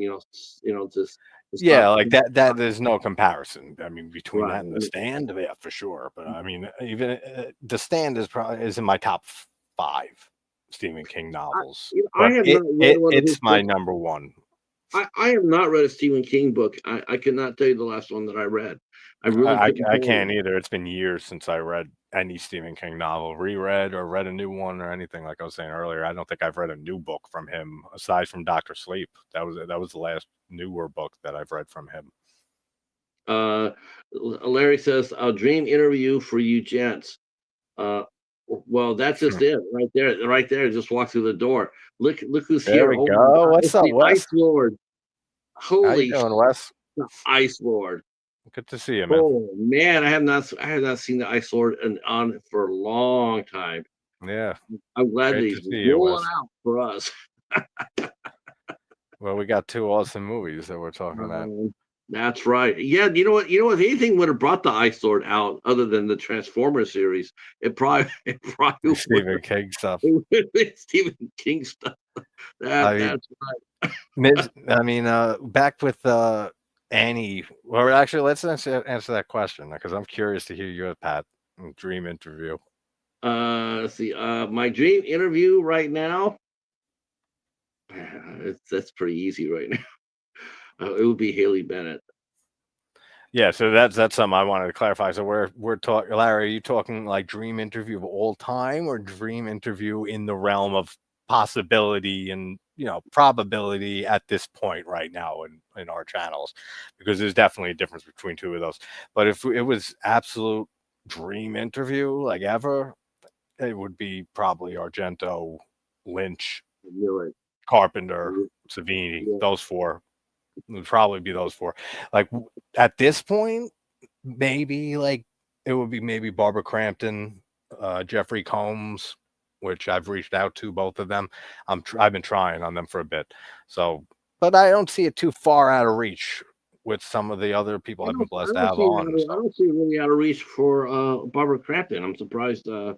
yeah, stop. like that. There's no comparison. I mean, between Right. that and the stand, yeah, for sure. But I mean, even the stand is in my top five Stephen King novels, I but have not read one of his it's my books. number one. I have not read a Stephen King book. I could not tell you the last one that I read. I really couldn't I tell you. can't either. It's been years since I read any Stephen King novel, reread or read a new one or anything. Like I was saying earlier, I don't think I've read a new book from him aside from Doctor Sleep. That was the last newer book that I've read from him. Uh, Larry says, "I'll dream interview for you, gents. Uh, Well, that's just it right there. Right there. Just walk through the door. Look who's There here. we Oh my go. God. What's It's up, the Ice Wes? Lord. How you Holy doing, Wes? the Ice Lord. Good to see you, man. Oh man, I have not seen the Ice Lord on for a long time. Yeah, I'm glad that great he's to see you, rolling Wes. out for us. Well, we got two awesome movies that we're talking about. That's right. Yeah, you know what? You know what? If anything would have brought the Ice Lord out, other than the Transformers series, it probably would Stephen King stuff. have Stephen King stuff. I mean, That's right. back with Annie. Well, actually, let's answer that question because I'm curious to hear your dream interview. Let's see. My dream interview right now. That's pretty easy right now. It would be Haley Bennett. Yeah, so that's something I wanted to clarify. So we're talking, Larry, are you talking like dream interview of all time or dream interview in the realm of possibility and probability at this point right now in our channels? Because there's definitely a difference between two of those. But if it was absolute dream interview like ever, it would be probably Argento, Lynch, You're Carpenter, right. Savini, Yeah. those four. It would probably be those four. Like at this point, maybe like it would be maybe Barbara Crampton, Jeffrey Combs, which I've reached out to both of them. I've been trying on them for a bit. So, but I don't see it too far out of reach with some of the other people I've been blessed to have on. I don't see it really out of reach for Barbara Crampton. I'm surprised. I'm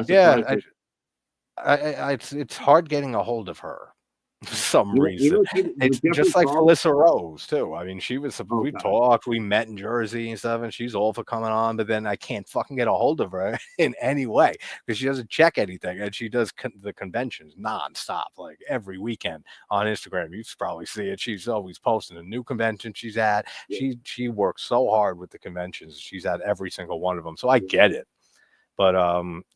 Yeah, surprised. it's hard getting a hold of her. For some reason. It's Jeffrey just like Combs. Felissa Rose too. I mean, Oh we God. talked, we met in Jersey and stuff, and she's all for coming on, but then I can't fucking get a hold of her in any way because she doesn't check anything, and she does the conventions nonstop, like every weekend on Instagram. You probably see it. She's always posting a new convention she's at. Yeah. She works so hard with the conventions. She's at every single one of them, so I get it. But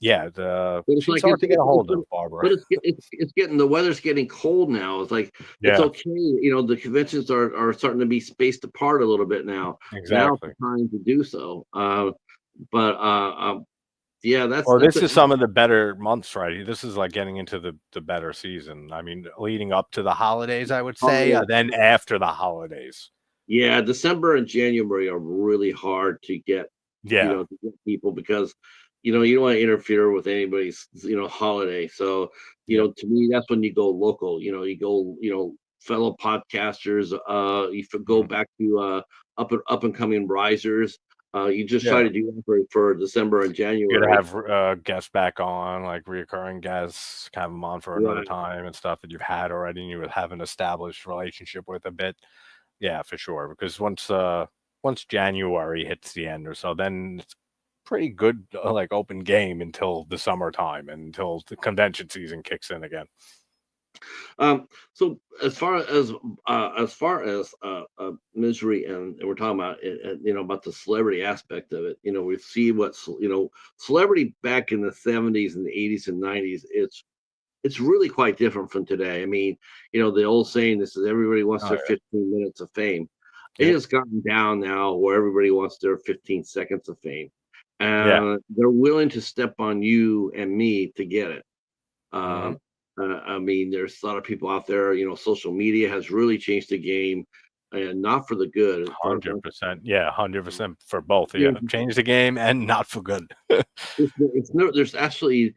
yeah, But it's she's like hard to get a hold of, Barbara. but it's getting the weather's getting cold now. It's like it's Yeah, okay. The conventions are starting to be spaced apart a little bit now. Now it's exactly. the time to do so. But yeah, Well, that's this it. is some of the better months, right? This is like getting into the better season. I mean, leading up to the holidays, I would say, then after the holidays. Yeah, December and January are really hard to get, Yeah, to get people because, you don't want to interfere with anybody's, holiday. So, yep, to me, that's when you go local. You go, fellow podcasters. Go mhm. back to up and coming risers. You just try Yeah. to do that for December and You gotta January. have guests back on, like reoccurring guests, have them on for another Right. time and stuff that you've had already and you would have an established relationship with a bit. Yeah, for sure. Because once January hits the end or so, then it's pretty good like open game until the summertime and until the convention season kicks in again. So as far as misery, and we're talking about it, about the celebrity aspect of it. We see celebrity back in the 70s and the 80s and 90s. It's really quite different from today. I mean, the old saying, this is everybody wants Oh their 15 minutes of fame. yeah. It Yep. has gotten down now where everybody wants their 15 seconds of fame. Yeah. They're willing to step on you and me to get it. Mhm. Um, I mean, there's a lot of people out there. Social media has really changed the game, and not for the good. For 100%. Yeah, 100% for both. yeah, Yeah, change the game and not for good. it's no. There's actually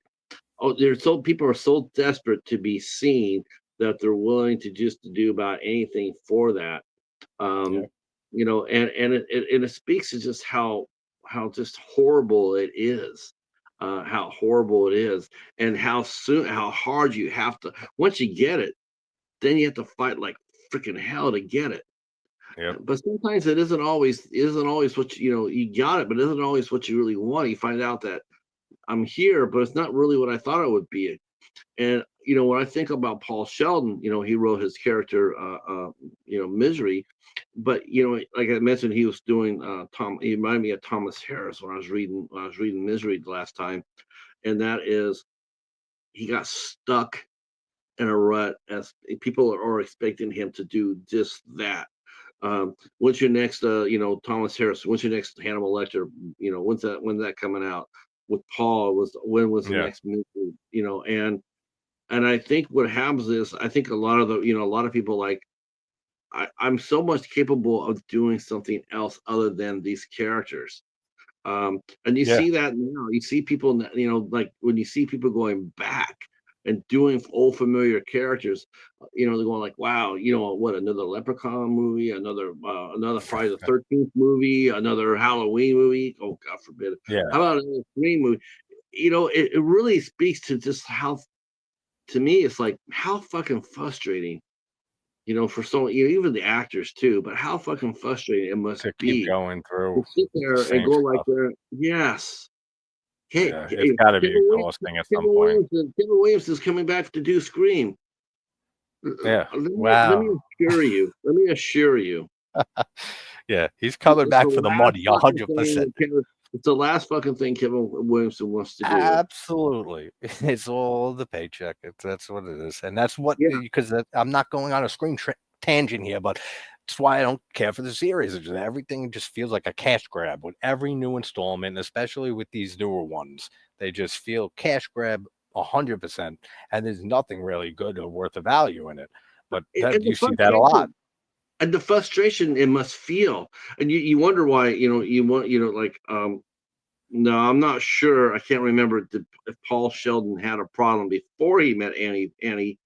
there's so people are so desperate to be seen that they're willing to just to do about anything for that. Yeah. Um, and it speaks to just how just horrible it is. How horrible it is, and how hard you have to once you get it, then you have to fight like freaking hell to get it. Yep. But sometimes it isn't always what you got it, but it isn't always what you really want. You find out that I'm here, but it's not really what I thought it would be. And when I think about Paul Sheldon, he wrote his character, Misery, but like I mentioned, he was doing Tom. He reminded me of Thomas Harris when I was reading Misery the last time, and that is he got stuck in a rut as people are expecting him to do just that. What's your next, Thomas Harris? What's your next Hannibal Lecter? When's that coming out? with Paul was when was the Yeah. next movie, and I think what happens is I think a lot of a lot of people like I'm so much capable of doing something else other than these characters. And you Yeah. see that now. You see people, like when you see people going back and doing old familiar characters, they're going like, "Wow, what? Another Leprechaun movie, another Friday the 13th movie, another Halloween movie. Oh, God forbid! Yeah. How about another Scream movie?" It really speaks to just how, to me, it's like how fucking frustrating, for so even the actors too, but how fucking frustrating it must To keep be going to through sit the there and same go like stuff. that. Yes. Hey, Yeah. It's hey, got to be exhausting at some point. Kevin Williams is coming back to do Scream. Yeah. Let me Wow. assure you. Let me assure you. Yeah. He's coming It's the back for the last money, fucking 100%. thing. It's the last fucking thing Kevin Williamson wants to do. Absolutely. It's all the paycheck. That's what it is. And that's what, Yeah, because I'm not going on a screen tangent here, but that's why I don't care for the series. It's just, everything just feels like a cash grab with every new installment, especially with these newer ones. They just feel cash grab 100%. And there's nothing really good or worth of value in it. But that and you see that a lot. the frustration it must feel, and you wonder why. You want like No, I'm not sure. I can't remember if Paul Sheldon had a problem before he met Annie.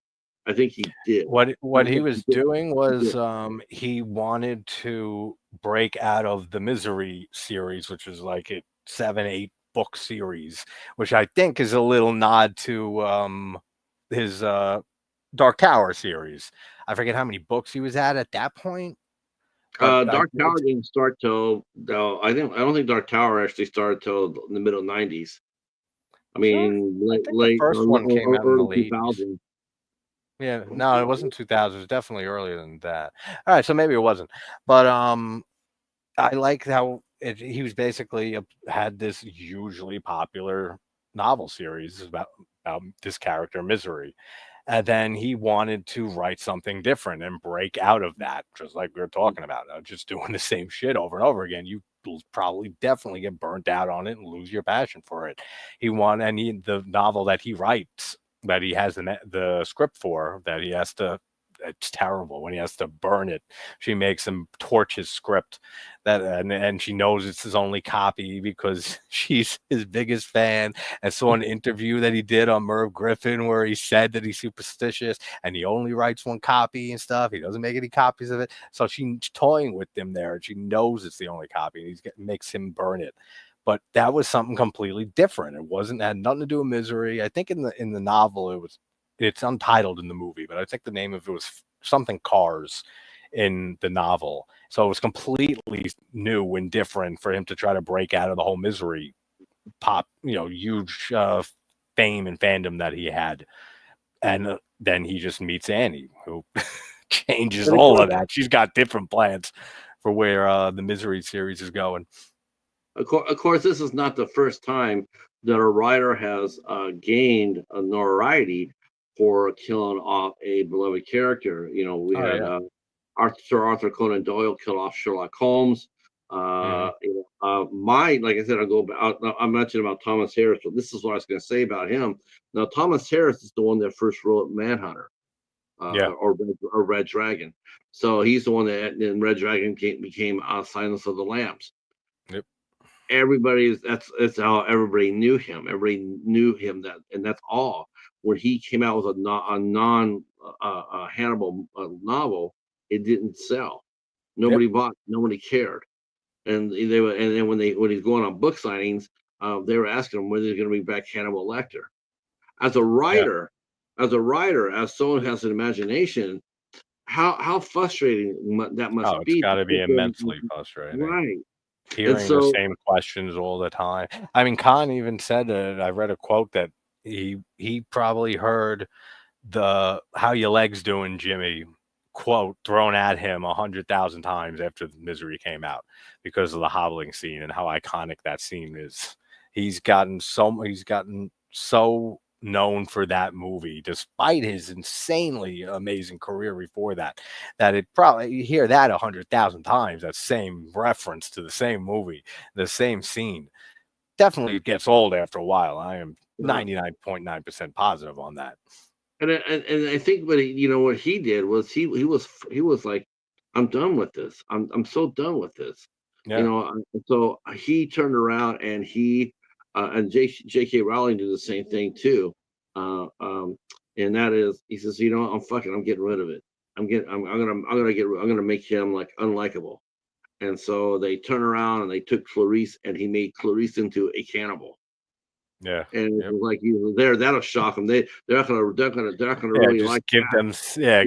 I think he did. What he He was did. doing He was, did. he wanted to break out of the Misery series, which is like a 7, 8 book series, which I think is a little nod to his Dark Tower series. I forget how many books he was at that point, but Dark Tower didn't start till I don't think Dark Tower actually started till the middle '90s. I sure. mean, I think the late first one came out in the early late 80s. 2000s. Yeah, no, it wasn't 2000. It was definitely earlier than that. All right, so maybe it wasn't, but I like how he was basically had this hugely popular novel series about this character Misery, and then he wanted to write something different and break out of that, just like we were talking about, just doing the same shit over and over again. You will probably definitely get burnt out on it and lose your passion for it. The novel that he writes, that he has the script for, that he has to. It's terrible when he has to burn it. She makes him torch his script, and she knows it's his only copy because she's his biggest fan, and saw an interview that he did on Merv Griffin where he said that he's superstitious and he only writes one copy and stuff. He doesn't make any copies of it. So she's toying with him there, and she knows it's the only copy, and makes him burn it. But that was something completely different. It wasn't had nothing to do with Misery. I think in the novel it's untitled in the movie, but I think the name of it was something Cars in the novel. So it was completely new and different for him to try to break out of the whole Misery huge fame and fandom that he had. And then he just meets Annie, who changes And of all course, of that. She's got different plans for where the Misery series is going. of course, this is not the first time that a writer has gained a notoriety for killing off a beloved character. We Oh had yeah. Sir Arthur Conan Doyle kill off Sherlock Holmes. Hmm. Like I said, I mentioned about Thomas Harris, but this is what I was going to say about him. Now, Thomas Harris is the one that first wrote Manhunter, Yeah. or Red Dragon. So he's the one that in Red Dragon became Silence of the Lambs. Yep. That's how everybody knew him. Everybody knew him, and that's all. When he came out with a non Hannibal novel, it didn't sell. Yep. Nobody bought. Nobody cared. And then when he's going on book signings, they were asking him whether he's going to bring back Hannibal Lecter. As a Yeah. writer, as someone who has an imagination, how frustrating that Oh, must it's be got to to be sit there immensely frustrating. right. And Hearing the so same questions all the time. I mean, Khan even said that I read a quote that he probably heard the "How your legs doing, Jimmy" quote thrown at him 100,000 times after the Misery came out because of the hobbling scene and how iconic that scene is. He's gotten so known for that movie, despite his insanely amazing career before that, that it probably you hear that 100,000 times, that same reference to the same movie, the same scene. definitely gets old after a while. I am Uh, 99.9% positive on that. and I think what he did was he was like, I'm done with this. I'm so done with this. Yeah. So he turned around and and J.K. Rowling did the same thing too. Uh, um, and that is, he says, I'm getting rid of it. I'm gonna make him like unlikable. And so they turned around and they took Clarice, and he made Clarice into a cannibal. Yeah. And it Yep. was like, that'll shock them. They're not gonna Yeah, really like just give that. them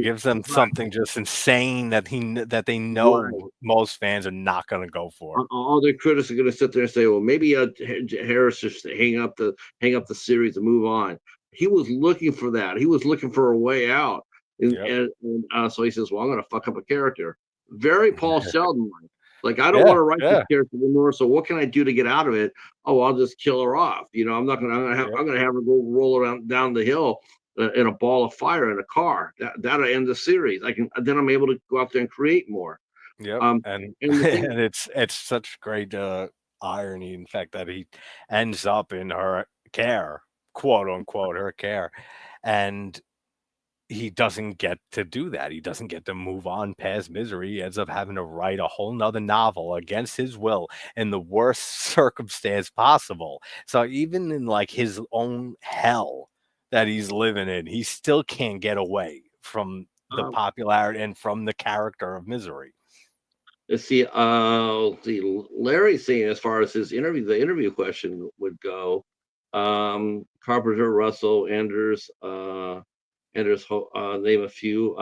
gives them something just insane that they Right. know most fans are not going to go for. All their critics are gonna sit there and say, well, maybe Harris just hang up the series and move on. He was looking for that. He was looking for a way out. Yep. So he says, well, I'm gonna fuck up a character. Very Paul Sheldon. Like, I don't want Yeah, to write this yeah, character anymore. So what can I do to get out of it? Oh, I'll just kill her off. I'm not gonna. yep, I'm gonna have her go roll around down the hill in a ball of fire in a car. That'll end the series. Then I'm able to go out there and create more. yep. Um, And and the thing, and it's such great irony, in fact, that he ends up in her care, quote unquote, her care, and he doesn't get to do that. He doesn't get to move on past Misery. He ends up having to write a whole nother novel against his will in the worst circumstance possible. So even in like his own hell that he's living in, he still can't get away from the um, popularity and from the character of Misery. let's see, Larry's saying, as far as the interview question would go, Carpenter, Russell, name a few,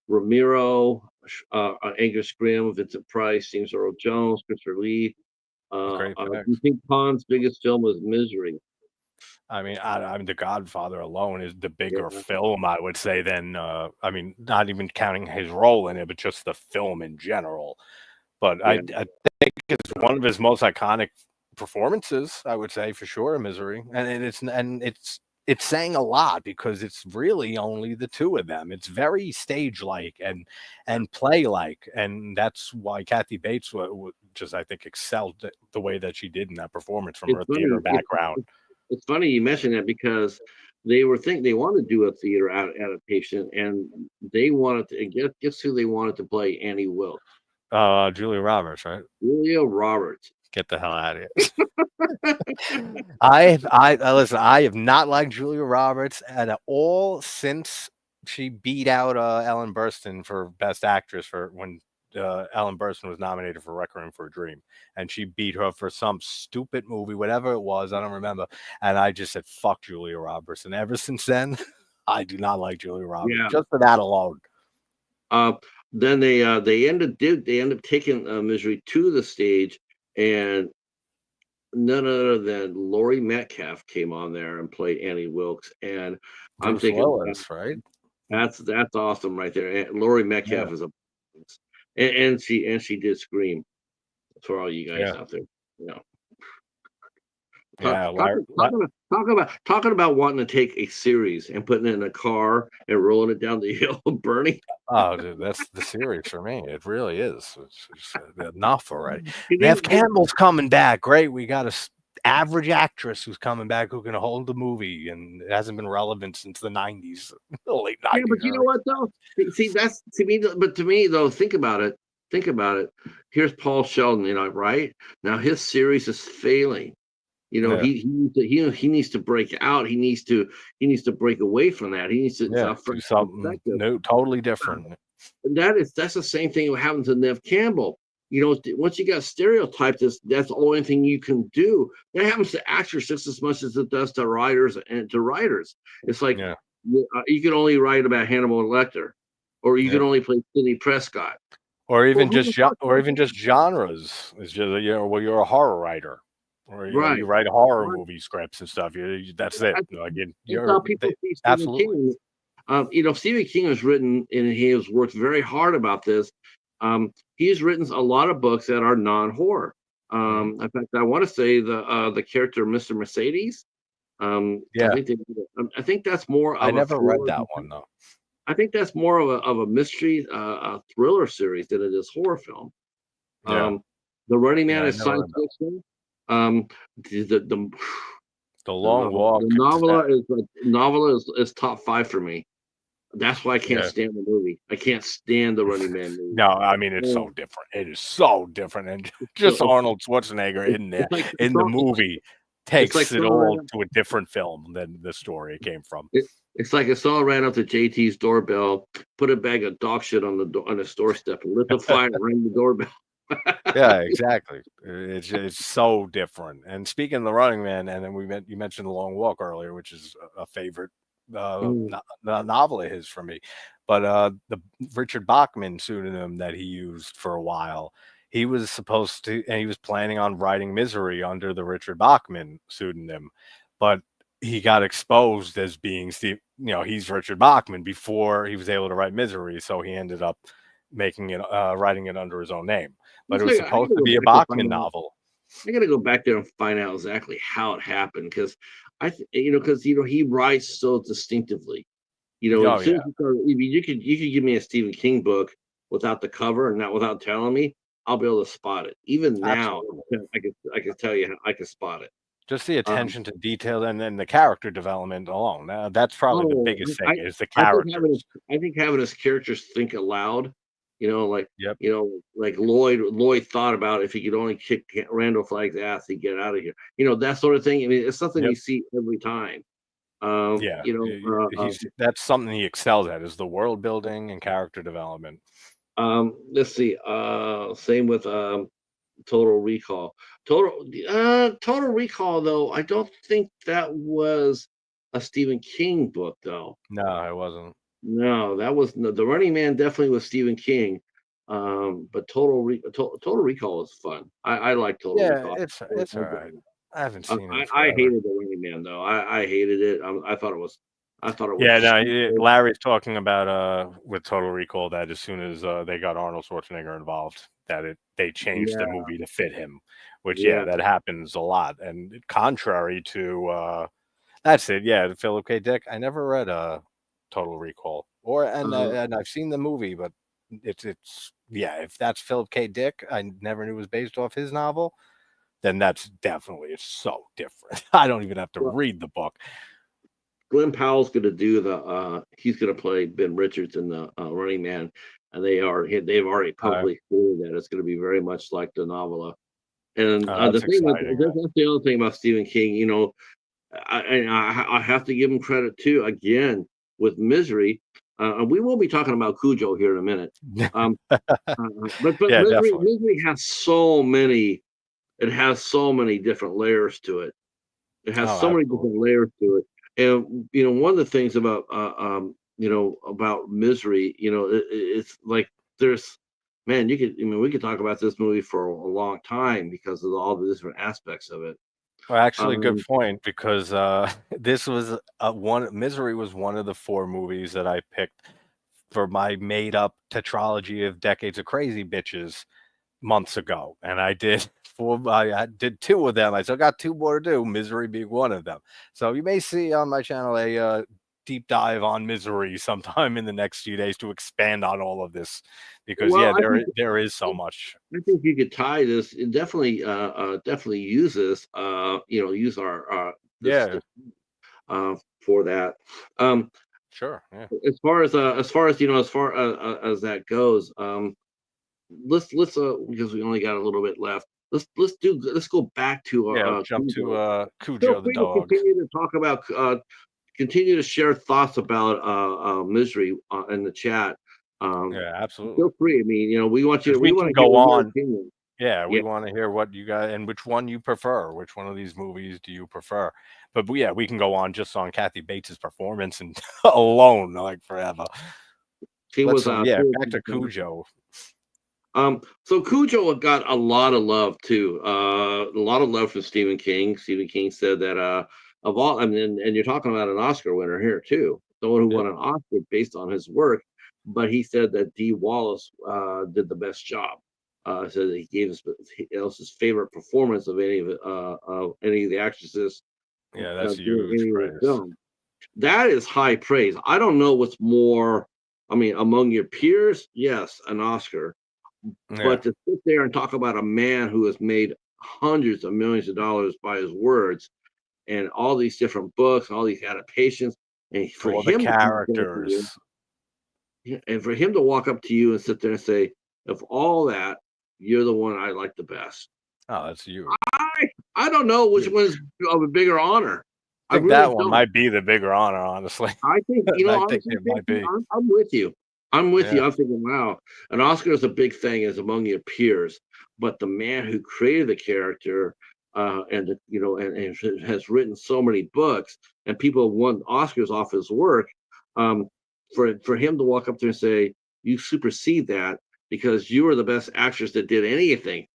Ramiro, Angus Scrimm, Vincent Price, James Earl Jones, Christopher Lee. Great Do you picks. think Kahn's biggest film was Misery? I mean, The Godfather alone is the bigger Yeah, film, I would say, than I mean, not even counting his role in it, but just the film in general. But yeah. I think it's one of his most iconic performances, I would say, for sure, Misery. And it's saying a lot because it's really only the two of them. It's very stage like and play like, and that's why Kathy Bates just, I think, excelled the way that she did in that performance from It's her theater funny. background. It's funny you mentioned that, because they wanted to do a theater adaptation, and they wanted to, and guess who they wanted to play Annie Wilkes? Julia Roberts, right? Julia Roberts. Get the hell out of here. I listen. I have not liked Julia Roberts at all since she beat out Ellen Burstyn for Best Actress for when Ellen Burstyn was nominated for Requiem for a Dream, and she beat her for some stupid movie, whatever it was. I don't remember. And I just said, "Fuck Julia Roberts." And ever since then, I do not like Julia Roberts Yeah. just for that alone. Uh, then they ended up taking Misery to the stage, and none other than Laurie Metcalf came on there and played Annie Wilkes, and I'm Bruce thinking, Willis, right? that's awesome right there. And Laurie Yeah, Metcalf is a, and she did Scream, for all you guys yeah, out there. You know, talk, yeah. talk, talking about wanting to take a series and putting it in a car and rolling it down the hill, burning. Oh, dude, that's the series for me. It really is. It's enough already. Did Nev you, did, Campbell's coming back. Great. We got a average actress who's coming back who can hold the movie, and it hasn't been relevant since the 90s, the late yeah, 90s, but you know early. what though? See, that's to me. But to me though, think about it. Think about it. Here's Paul Sheldon. Right now, his series is failing. Yeah, He needs to break out. He needs to break away from that. He needs to, it's yeah. a fresh Do something perspective. new, totally different. And that's the same thing that happened to Nev Campbell. Once you got stereotyped, that's the only thing you can do. That happens to actors just as much as it does to writers and to writers. It's like, Yeah, you can only write about Hannibal Lecter, or you can yep. only play Sidney Prescott. Or Well, even who just the fuck or even just genres. It's just well, you're a horror writer, or you right? write horror Right. movie scripts and stuff. That's it. I, Like that's how you're people see Stephen absolutely. King. Stephen King has written, and he has worked very hard about this. He's written a lot of books that are non-horror. Mhm. In fact, I want to say the character Mr. Mercedes. I Yeah, think I think that's more I of a never read thriller. that one though. I think that's more of a mystery, a thriller series than it is horror film. Yeah, The Running yeah, Man I is never science read that one. fiction. Um, the The Long Walk. the novella is top 5 for me. That's why I can't Yeah. stand the movie. I can't stand the Running Man movie. No, I mean, it's so Um, different. It is so different, and so just Arnold Schwarzenegger in there, it's like in the movie, it's like takes it someone ran all up, to a different film than the story it came from. it's like if someone ran up to JT's doorbell, put a bag of dog shit on on the store step, and lit the fire, and rang the doorbell. Yeah, exactly. It's so different. And speaking of the Running Man, and then you mentioned the Long Walk earlier, which is a favorite Mm. novel of his for me. But the Richard Bachman pseudonym that he used for a while, he was supposed to, and he was planning on writing Misery under the Richard Bachman pseudonym, but he got exposed as being Steve. He's Richard Bachman before he was able to write Misery, so he ended up making it, writing it under his own name. But it was I supposed gotta to go be a back and Bachman find out. novel. I gotta go back there and find out exactly how it happened because because he writes so distinctively. Oh As soon yeah, as you start, you could give me a Stephen King book without the cover and not without telling me, I'll be able to spot it. Even now, absolutely. I can tell you I can spot it. Just the Um, attention to detail and then the character development alone. That's probably the oh, biggest thing is the I think having characters. his characters think aloud, like Yep, like Lloyd thought about if he could only kick Randall Flagg's ass, he'd get out of here. That sort of thing. I mean, it's something yep, you see every time. yeah. He's that's something he excels at is the world building and character development. Let's see. Same with Total Recall. Total Recall though, I don't think that was a Stephen King book though. No, it wasn't. No, that was no, The Running Man definitely was Stephen King. But Total Recall was fun. I like Total Yeah, Recall. it's all right. I haven't seen it in I forever. hated The Running Man though. I hated it. I thought it was Yeah, no, stupid. Larry's talking about with Total Recall that as soon as they got Arnold Schwarzenegger involved, that they changed the Yeah, movie to fit him, which yeah, yeah. that happens a lot. And contrary to that's it, yeah, Philip K. Dick. I never read Total Recall, Uh, and I've seen the movie, but it's yeah, if that's Philip K. Dick, I never knew it was based off his novel. Then that's definitely it's so different. I don't even have to well, read the book. Glenn Powell's gonna do he's gonna play Ben Richards in the Running Man, and they've already Uh, publicly stated that it's gonna be very much like the novella. And the that's thing exciting. that's the other thing about Stephen King, I have to give him credit too. Again, with Misery, and we will be talking about Cujo here in a minute. Um, but Yeah, definitely. Misery has so many. It has so many different layers to it. It has Oh, so many different absolutely. layers to it. And one of the things about about Misery, it's like there's man, we could talk about this movie for a long time because of all the different aspects of it. Well, actually, good Um, point because this was one. Misery was one of the 4 movies that I picked for my made-up tetralogy of Decades of Crazy Bitches months ago, and I did 4. I did 2 of them. I still got 2 more to do. Misery being one of them. So you may see on my channel a deep dive on Misery sometime in the next few days to expand on all of this because well, yeah, there is so much. I think you could tie this and definitely use this, use our Yeah, this for that. Um, sure. Yeah. as that goes, let's because we only got a little bit left. Let's go back to Yeah, let's jump to Cujo. Feel Cujo the free to dog. continue to share thoughts about Misery in the chat. Um, Yeah, absolutely. feel free. I mean, Because we we want can to hear go your on. opinion. Yeah, Yeah. we want to hear what you got and which one you prefer. Which one of these movies do you prefer? But yeah, we can go on just on Kathy Bates's performance and alone, like forever. She was Yeah, she was back to fantastic. Cujo. So Cujo got a lot of love too. A lot of love from Stephen King. Stephen King said that of all, I mean, and you're talking about an Oscar winner here too, someone who won Yep. an Oscar based on his work. But he said that Dee Wallace did the best job. So that he gave us his favorite performance of any of the actresses Yeah, that's doing huge any of the praise. film. That is high praise. I don't know what's more. I mean, among your peers, yes, an Oscar, Yeah. but to sit there and talk about a man who has made hundreds of millions of dollars by his words, and all these different books, all these adaptations, and for All the him to walk up to you, characters. and for him to walk up to you and sit there and say, "Of all that, you're the one I like the best." Oh, that's huge. I don't know which Huge. one's of a bigger honor. I I think that really one don't. might be the bigger honor, honestly. I think, I think honestly, it might be. I'm with you. I'm with Yeah. you. I'm thinking, wow, an Oscar is a big thing is among your peers, but the man who created the character, and and has written so many books, and people have won Oscars off his work, um, for him to walk up there and say, "You supersede that because you were the best actress that did anything."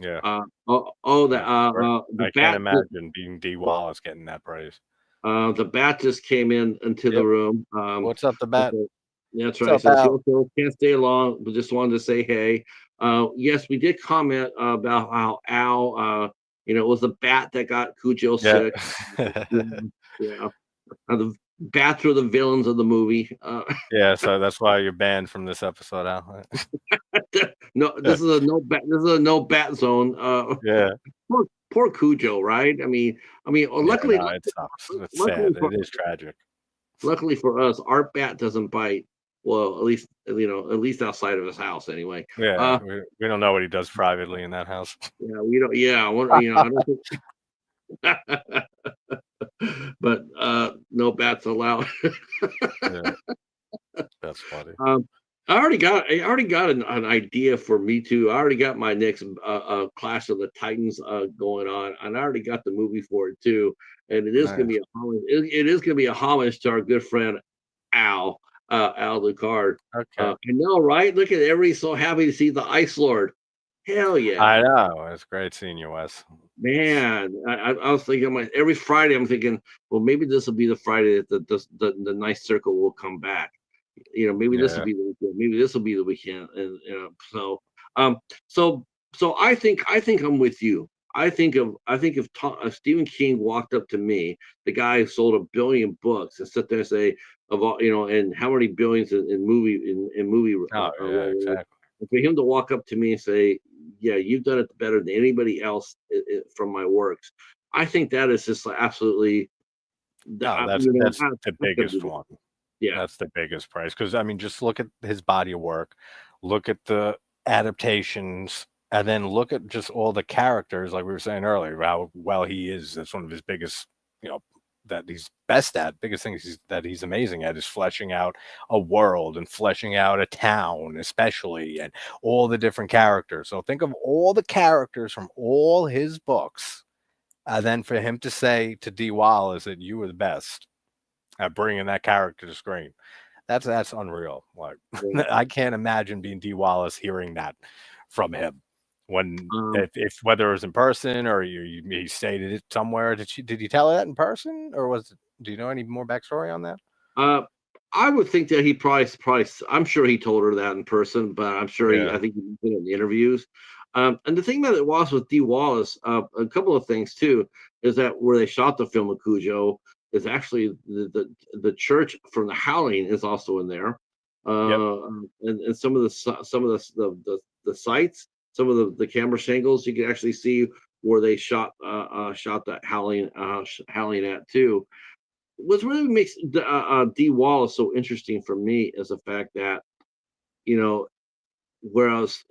Yeah. The Yeah. the I can't bat imagine being D. Wallace getting that praise. The bat just came into the Yep. room. What's up, the He bat? said- that's What's right. He up, says, Al? "Yo, Phil, can't stay long, but just wanted to say hey." Yes, we did comment about how Al, it was the bat that got Cujo Yeah. sick. Yeah, yeah. The bats were the villains of the movie. Yeah, so that's why you're banned from this episode, Al. No, this is a no bat. This is a no bat zone. Yeah. Poor Cujo, right? Yeah, Luckily, no, it sucks. It's luckily sad. for It is tragic. luckily for us, our bat doesn't bite. Well, at least outside of his house, anyway. Yeah, we don't know what he does privately in that house. Yeah, we don't. Yeah, I don't think. But no bats allowed. Yeah, that's funny. I already got an idea for Me Too. I already got my next Clash of the Titans going on, and I already got the movie for it too. And it is going to Nice. be a homage. It is going to be a homage to our good friend Al, Al Lucard. Okay. I know, right? Look at everybody's so happy to see the Ice Lord. Hell yeah, I know. It's great seeing you, Wes. man! I was thinking, every Friday I'm thinking, well, maybe this will be the Friday that the nice circle will come back. Maybe this will Yeah. be the weekend. Maybe this will be the weekend. And um, so I think I'm with you. I think if Stephen King walked up to me, the guy who sold 1 billion books, and sit there and say of all and how many billions in movie Oh, yeah, revenue, exactly. and for him to walk up to me and say, "Yeah, you've done it better than anybody else from my works," I think that is just absolutely. No, that's the That's gonna biggest be one. yeah. That's the biggest price. Because I mean, just look at his body of work, look at the adaptations, and then look at just all the characters, like we were saying earlier, how well he is. That's one of his biggest, you know, that he's best at. Biggest things that he's amazing at is fleshing out a world and fleshing out a town, especially, and all the different characters. So think of all the characters from all his books, and then for him to say to D. Wallace that you were the best at bringing that character to screen. That's unreal. Like Yeah. I can't imagine being D. Wallace hearing that from him when Um, if whether it was in person or he stated it somewhere. Did he tell her that in person or was it? Do you know any more backstory on that? Uh, I would think that he probably. I'm sure he told her that in person, but I'm sure Yeah. I think he did it in the interviews. And the thing about it was with D. Wallace, a couple of things too, is that where they shot the film of Cujo is actually the church from The Howling is also in there, Yep. and some of the sites, some of the camera angles you can actually see where they shot that Howling at too. What really makes D. Wallace so interesting for me is the fact that you know, whereas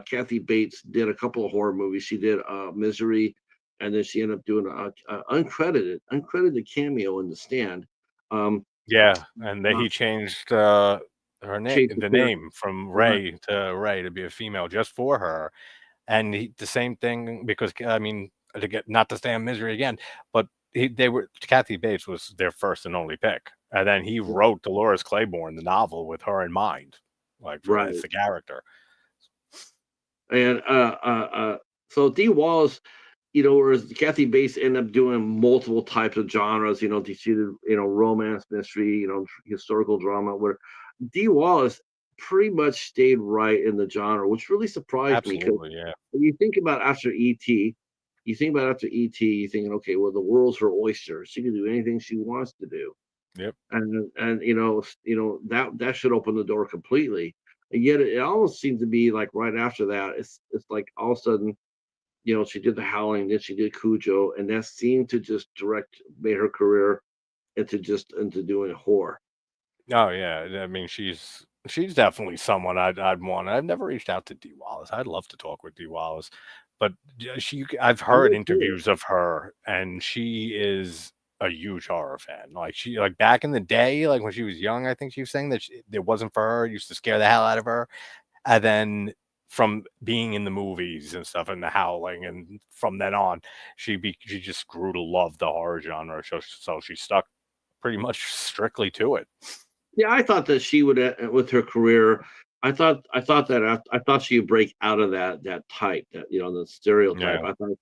Kathy Bates did a couple of horror movies. She did Misery, and then she ended up doing a uncredited cameo in The Stand. Um, Yeah, and then uh, he changed Chase the the character, name from right? Ray to be a female just for her. And the same thing because I mean to get not to stay on Misery again, but they were Kathy Bates was their first and only pick, and then he wrote Dolores Claiborne the novel with her in mind, like for Right. as the character. And so D. Wallace, whereas Kathy Bates ended up doing multiple types of genres, she did, romance, mystery, historical drama, where D. Wallace pretty much stayed right in the genre, which really surprised me because Absolutely, yeah, when you think about after E.T., you're thinking, okay, well, the world's her oyster. She can do anything she wants to do, yep, and that should open the door completely. And yet, it almost seems to be like right after that, it's like all of a sudden. she did The Howling, then she did Cujo, and that seemed to just made her career into doing horror. Oh yeah, I mean she's definitely someone I'd want. I've never reached out to Dee Wallace. I'd love to talk with Dee Wallace, but I've I heard would too. interviews of her, and she is a huge horror fan. Like back in the day, like when she was young, I think she was saying that it wasn't for her. It used to scare the hell out of her, and then from being in the movies and stuff and the Howling, and from then on, she just grew to love the horror genre. So she stuck pretty much strictly to it. Yeah, I thought that she would, with her career. I thought she would break out of that type, that the stereotype. Yeah. I thought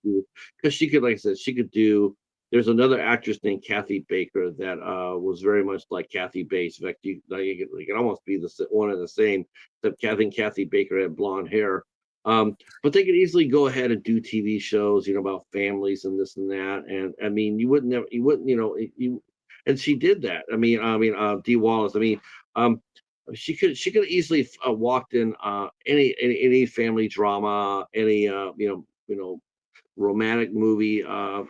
because she could, like I said, she could do. There's another actress named Kathy Baker that was very much like Kathy Bates. In fact, you can almost be one and the same. Except Kathy Baker had blonde hair. But they could easily go ahead and do TV shows, about families and this and that. And I mean, you wouldn't, and she did that. Dee Wallace. She could easily walked in any family drama, any romantic movie. Her love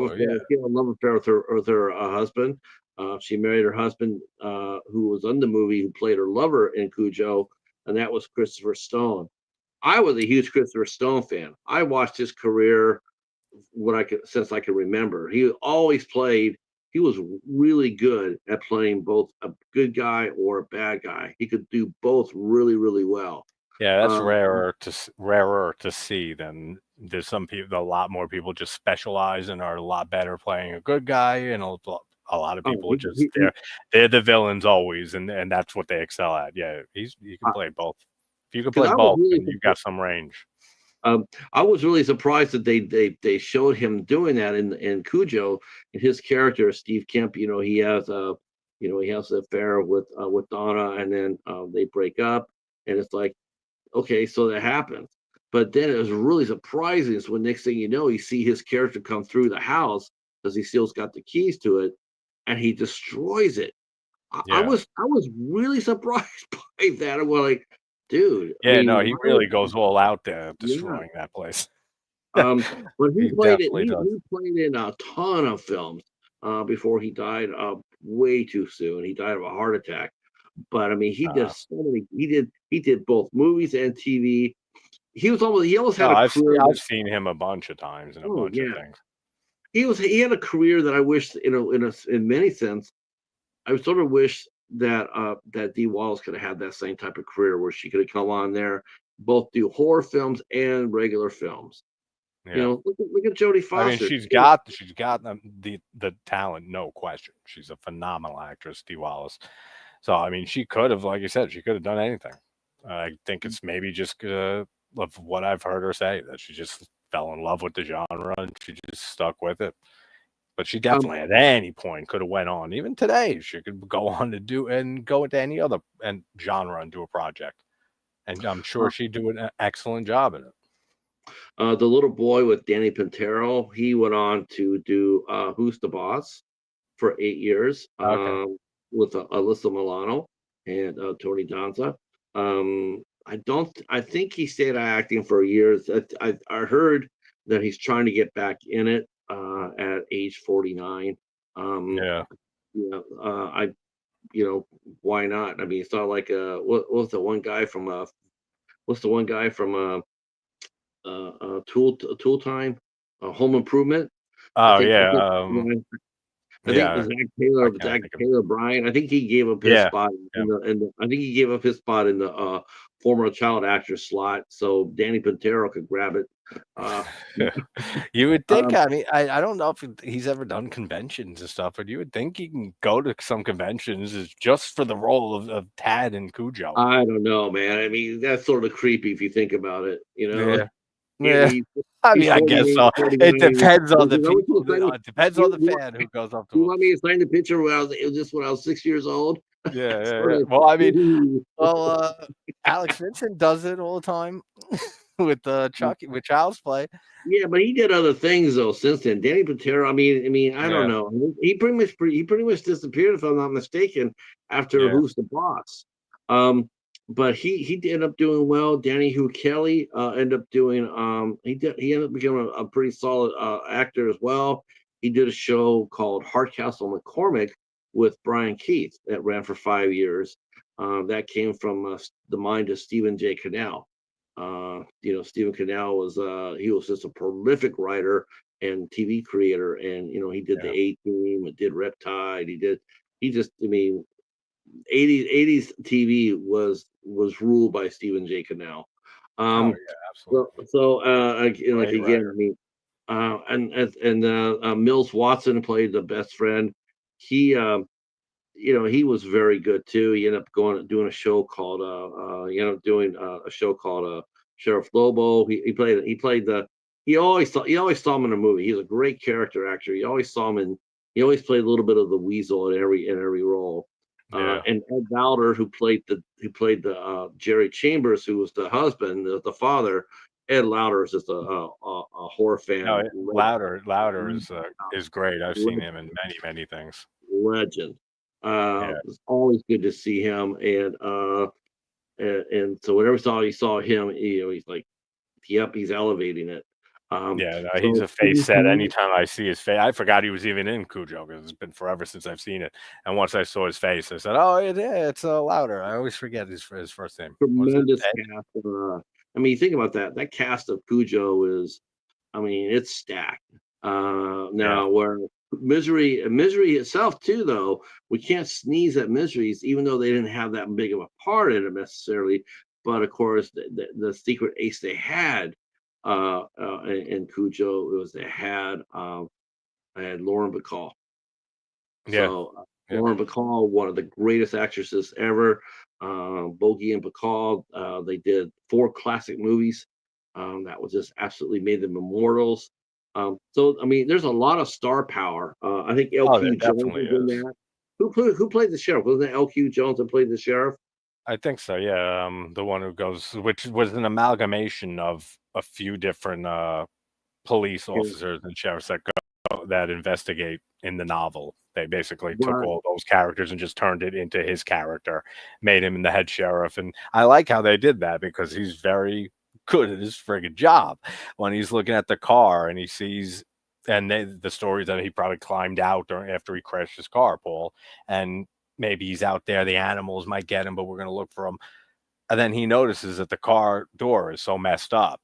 Oh yeah. affair. She had a love affair with her husband. She married her husband, who was in the movie, who played her lover in Cujo, and that was Christopher Stone. I was a huge Christopher Stone fan. I watched his career since I can remember. He was really good at playing both a good guy or a bad guy. He could do both really, really well. Yeah, that's Um, rarer to see than there's some people. A lot more people just specialize and are a lot better playing a good guy, and a lot of oh, people just they're the villains always, and that's what they excel at. Yeah, he can play both. If you can play because I was both, really then you've got some range. I was really surprised that they showed him doing that in Cujo. And his character, Steve Kemp, he has an affair with Donna, and then they break up, and it's like, okay, so that happens. But then it was really surprising is when next thing you know, you see his character come through the house because he still's got the keys to it, and he destroys it. Yeah, I was really surprised by that. And we're like, dude, yeah. No, he why really would goes all out there yeah. destroying that place. But he He played it. definitely does. He played in a ton of films before he died way too soon. He died of a heart attack. But I mean, he did Uh, so many. He did both movies and TV. He almost no, had a career I've that. seen him a bunch of times in a Oh bunch of yeah, things. he had a career that I wish, in many sense, I sort of wish that Dee Wallace could have had that same type of career where she could have come on there, both do horror films and regular films. Yeah. Look at Jodie I mean, Foster. she's got the talent, no question. She's a phenomenal actress, Dee Wallace. So I mean, she could have, like you said, she could have done anything. I think it's maybe just of what I've heard her say that she just fell in love with the genre and she just stuck with it. But she Um, definitely at any point could have went on. Even today, she could go on to go into any other genre and do a project. And I'm sure uh, she'd do an excellent job in it. the little boy with Danny Pintero, he went on to do Who's the Boss for 8 years, Okay. with Alyssa Milano and Tony Danza. I think he stayed acting for years. I heard that he's trying to get back in it at age 49. Um, Yeah. why not? I mean, it's not like what was the one guy from what's the one guy from Tool Time, Home Improvement. I Oh think I yeah. think I think Yeah. I can't Zach think of it. Taylor Bryan. I think he gave up his Yeah. spot Yeah. I think he gave up his spot in the former child actor slot, so Danny Pintero could grab it. Uh, You would think, um, I mean, I don't know if he's ever done conventions and stuff, but you would think he can go to some conventions just for the role of Tad and Cujo. I don't know, man. I mean, that's sort of creepy if you think about it. Yeah. He- Yeah. he- I he's mean, I guess 48, so. It 49. depends on the I want you people. to sign It depends on you, the you, fan who goes up you to him. want me to sign the picture it was just when I was 6 years old? Yeah, yeah, Sort yeah. of. Well, I mean, Alex Vincent does it all the time with Chucky with Child's Play. Yeah, but he did other things though since then. Danny Patero, I don't Yeah, know. He pretty much disappeared, if I'm not mistaken, after yeah. Who's the Boss. Um, but he did end up doing well. Danny Hugh-Kelly ended up doing he ended up becoming a pretty solid actor as well. He did a show called Hardcastle McCormick with Brian Keith that ran for 5 years. That came from the mind of Stephen J. Cannell. Stephen Cannell was he was just a prolific writer and TV creator, and he did the Yeah. A-Team, did Riptide, he just I mean 80s TV was ruled by Stephen J. Cannell. Oh Um, yeah, so, absolutely. so like Great again, writer. I mean, Mills Watson played the best friend. He, he was very good too. He ended up doing a show called, doing a show called Sheriff Lobo. He always saw him in a movie. He's a great character actor. He always played a little bit of the weasel in every role. Yeah. And Ed Lauder, who played the Jerry Chambers, who was the husband, the father. Ed Lauder is just a horror No, fan. Louder is great. I've seen him in many things. Legend. Yeah. It's always good to see him, and so whenever saw him, he's like, yep, he's elevating it. Yeah, no, he's So a face set. Anytime I see his face, I forgot he was even in Cujo because it's been forever since I've seen it. And once I saw his face, I said, "Oh, it's Louder." I always forget his first name. Was it tremendous Ed? cast. I mean, think about that. That cast of Cujo is, I mean, it's stacked. Yeah, Now where Misery itself too, though, we can't sneeze at Miseries, even though they didn't have that big of a part in it necessarily. But of course, the secret ace they had in Cujo was I had Lauren Bacall. yeah, So yeah, Lauren Bacall, one of the greatest actresses ever. Bogey and Bacall, they did 4 classic movies that was just absolutely made them immortals. So I mean, there's a lot of star power. I think Oh, there LQ Jones definitely was in is. that. Who played the sheriff? Wasn't it LQ Jones that played the sheriff? I think so. Yeah, the one who goes, which was an amalgamation of a few different police Yeah. officers and sheriffs that investigate in the novel. They basically took Right. all those characters and just turned it into his character, made him the head sheriff. And I like how they did that because he's very good at his friggin' job. When he's looking at the car and he sees, and the stories that he probably climbed out after he crashed his car, Paul, and maybe he's out there, the animals might get him, but we're going to look for him. And then he notices that the car door is so messed up.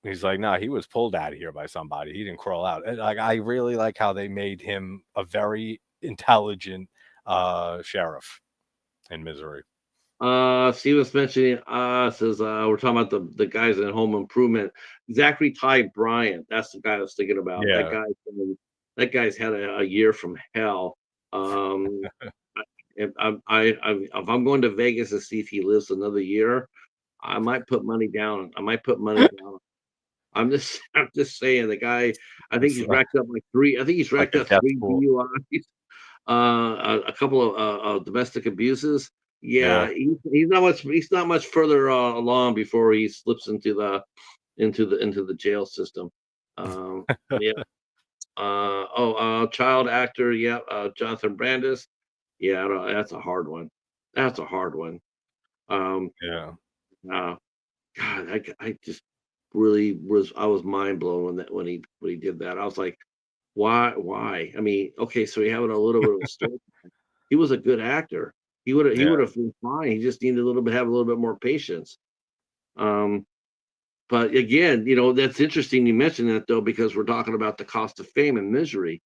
He's like, "No, he was pulled out of here by somebody. He didn't crawl out." And like, I really like how they made him a very intelligent sheriff in Misery. Steven's mentioning says we're talking about the guys in Home Improvement. Zachary Ty Bryant, that's the guy I was thinking about. Yeah, That guy's had a year from hell. Um, if I'm going to Vegas to see if he lives another year, I might put money down. I might put money down. I'm just saying the guy. I think it's he's racked up like three. I think he's like racked a up death three pool. DUIs, a couple of domestic abuses. Yeah, Yeah, he's not much further along before he slips into the jail system. Yeah. Child actor. Yeah. Jonathan Brandis. Yeah, that's a hard one. That's a hard one. Um, yeah, uh, God, I just really I was mind blown when he did that. I was like, why? I mean, okay, so he having a little bit of a story. He was a good actor. He yeah, would have been fine. He just needed have a little bit more patience. Um, but again, that's interesting you mentioned that though, because we're talking about the cost of fame and misery,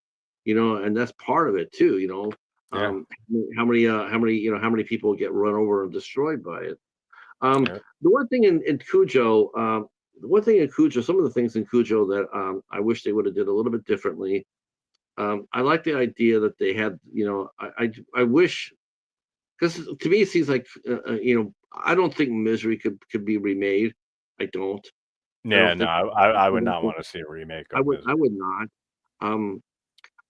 and that's part of it too. yeah, How many people get run over and destroyed by it. Um, yeah, the one thing in Cujo, some of the things in Cujo that I wish they would have did a little bit differently. I like the idea that they had, I wish, because to me it seems like, I don't think Misery could be remade. I don't. I yeah. don't No, think. I I would don't not think want to see a remake I of would. I Misery. would not. Um,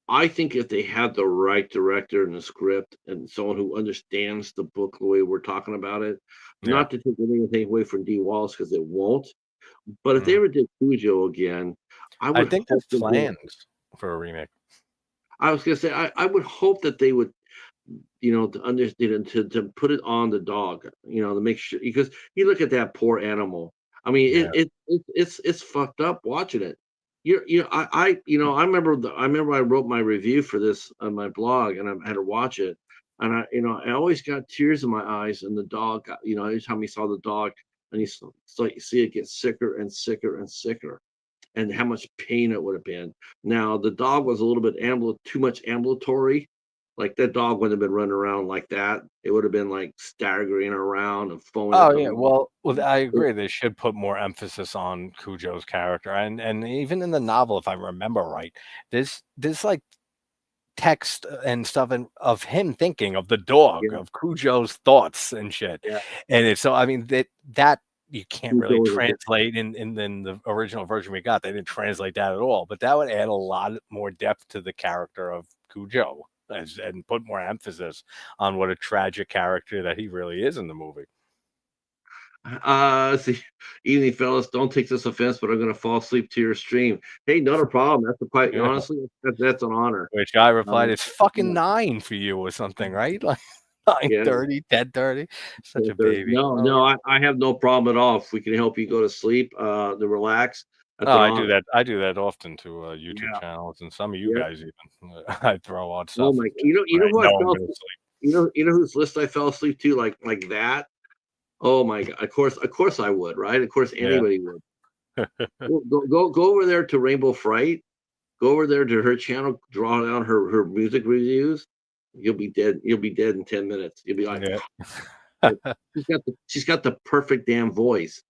I think if they had the right director and the script and someone who understands the book the way we're talking about it, Yeah, not to take anything away from D. Wallace because it won't. But if they mm. ever did Cujo again, I I would think hope there's that they. plans for a remake. I was gonna say I would hope that they would. to understand to put it on the dog, to make sure because you look at that poor animal. I mean, Yeah. it's fucked up watching it. I remember I wrote my review for this on my blog, and I had to watch it, and I always got tears in my eyes, and the dog, every time he saw the dog, and you see it get sicker and sicker and sicker, and how much pain it would have been. Now the dog was a little bit too much ambulatory. Like that dog wouldn't have been running around like that. It would have been like staggering around and foaming at Oh the yeah, mouth. well, I agree. They should put more emphasis on Cujo's character, and even in the novel, if I remember right, there's like text and stuff of him thinking of the dog, Yeah, of Cujo's thoughts and shit. yeah. And it's so I mean that you can't really Cujo is a translate in the original version we got. They didn't translate that at all, but that would add a lot more depth to the character of Cujo and put more emphasis on what a tragic character that he really is in the movie. See, evening fellas, don't take this offense, but I'm gonna fall asleep to your stream. Hey, not a problem. That's a quite Yeah. honestly, that's an honor. Which I replied, Um, "It's fucking yeah, 9 for you or something, right?" Like 9:30, 10:30. Such a baby. Oh, no, I have no problem at all. If we can help you go to sleep, to relax, that's oh, an I do honor. that. I do that often to YouTube Yeah, channels and some of you yeah. guys even. I throw on Oh stuff my, just you when know I who I know I'm fell, gonna sleep. whose list I fell asleep to like that. Oh my god! Of course I would, right? Of course Yeah. anybody would. Go over there to Rainbow Fright. Go over there to her channel. Draw down her music reviews. You'll be dead. You'll be dead in 10 minutes. You'll be like, Yeah. but she's got the perfect damn voice.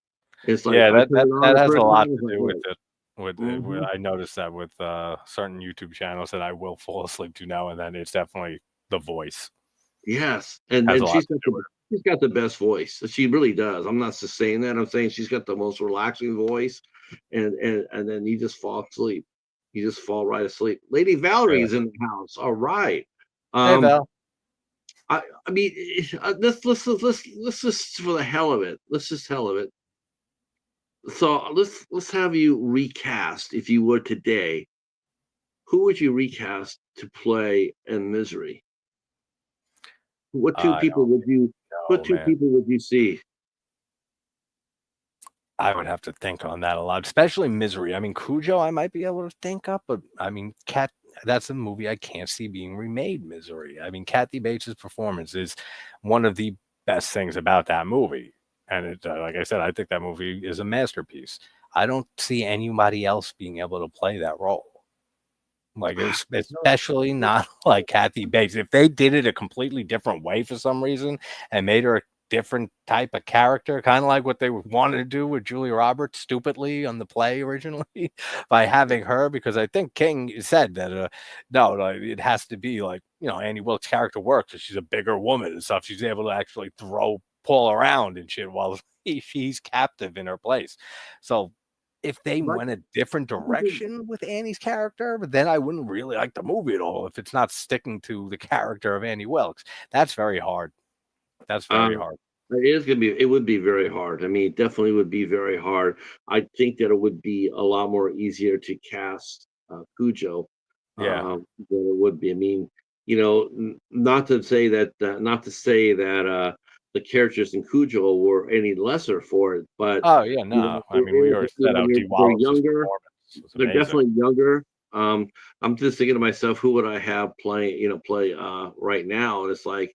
It's like Yeah, I that turn that it on that the has a first lot time. It's to like, do with what? it. Hmm. I noticed that with certain YouTube channels that I will fall asleep to now and then. It's definitely the voice Yes, and has a lot she's to got do the with she's got the best voice. She really does. I'm not just saying that. I'm saying she's got the most relaxing voice, and then you just fall asleep. You just fall right asleep. Lady it. Yeah. Valerie's in the house. All right. Hey, Um, Val. I mean, let's just for the hell of it. Let's just hell of it. So let's have you recast, if you would today. Who would you recast to play in Misery? What two I people would you? don't What know, two man. people would you see? I would have to think on that a lot, especially Misery. I mean, Cujo, I might be able to think up, but I mean, Cat, that's a movie I can't see being remade. Misery. I mean, Kathy Bates' performance is one of the best things about that movie. And like I said, I think that movie is a masterpiece. I don't see anybody else being able to play that role. Like, especially not like Kathy Bates. If they did it a completely different way for some reason and made her a different type of character, kind of like what they wanted to do with Julia Roberts stupidly on the play originally by having her, because I think King said that, no, like, it has to be like, Annie Wilkes' character works because she's a bigger woman and stuff. She's able to actually throw Paul around and shit while she's captive in her place. So, if they But went a different direction with Annie's character, but then I wouldn't really like the movie at all if it's not sticking to the character of Annie Wilkes. That's very hard. That's very um, hard. it would be very hard. I mean, it definitely would be very hard. I think that it would be a lot more easier to cast Cujo Yeah. than it would be. I mean, not to say that the characters in Cujo were any lesser for it, but Oh yeah, no. I mean, we already said how Dee they're Wallace's younger. performance was They're amazing. definitely younger. I'm just thinking to myself, who would I have play right now? And it's like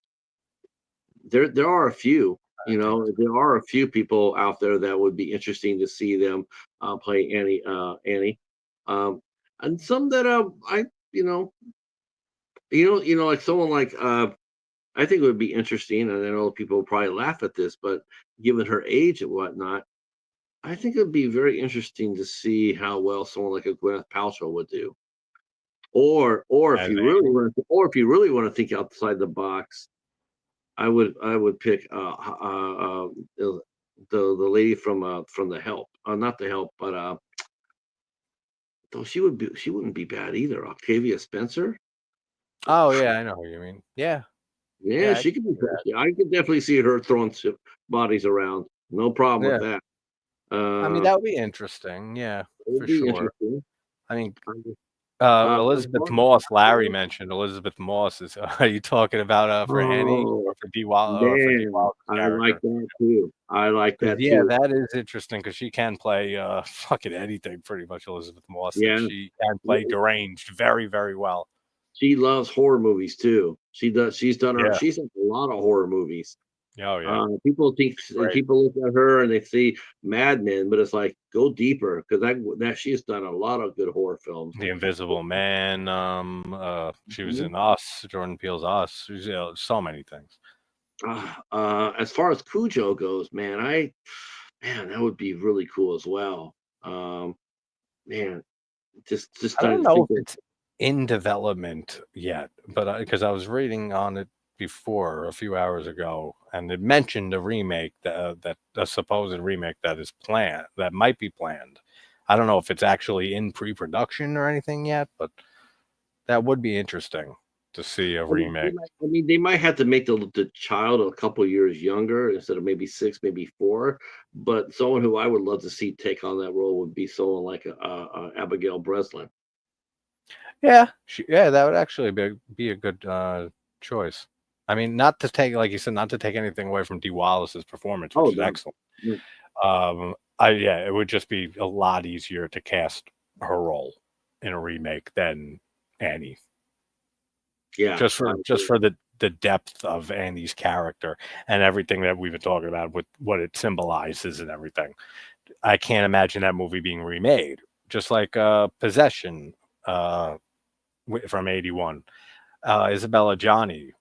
there are a few, I think there are a few people out there that would be interesting to see them play Annie, um, and some that I like someone like I think it would be interesting, and I know people will probably laugh at this, but given her age and whatnot, I think it'd be very interesting to see how well someone like a Gwyneth Paltrow would do. Or if as you really Annie. want to think outside the box, I would pick the lady from The Help. Not The Help, but though she wouldn't be bad either. Octavia Spencer. Oh yeah, I know who you mean. Yeah. Yeah, Yeah, I she can could see that. be. I could definitely see her throwing bodies around. No problem with Yeah. that. I mean, Uh, that would be interesting. Yeah, it for would be sure. interesting. I mean, As Elizabeth far Moss. Larry as mentioned Elizabeth Moss. Are you talking about for Annie oh, or for D. man, Wallace's I like character? that too. I like Because that yeah, too. that is interesting because she can play fucking anything pretty much. Elizabeth Moss, that Yeah. she can play Yeah. deranged very, very well. She loves horror movies too. She does. Yeah. She's done a lot of horror movies. Oh yeah. Great. People look at her and they see Mad Men, but it's like go deeper because that she's done a lot of good horror films. The Invisible Man. She was Mhm. in Us. Jordan Peele's Us. She's, so many things. As far as Cujo goes, man, that would be really cool as well. Man, just I don't trying to know think if of. it's in development yet, but because I was reading on it before a few hours ago, and it mentioned a remake that a supposed remake that is planned, that might be planned. I don't know if it's actually in pre-production or anything yet, but that would be interesting to see a remake. They might have to make the child a couple years younger instead of maybe 6, maybe 4. But someone who I would love to see take on that role would be someone like Abigail Breslin. Yeah, yeah, that would actually be a good choice. I mean, not to take, like you said, not to take anything away from Dee Wallace's performance, Oh which is no, excellent. no. Yeah, it would just be a lot easier to cast her role in a remake than Annie, Yeah, I just agree. for the depth of Annie's character and everything that we've been talking about with what it symbolizes and everything. I can't imagine that movie being remade. Just like Possession from '81. Isabella Johnny.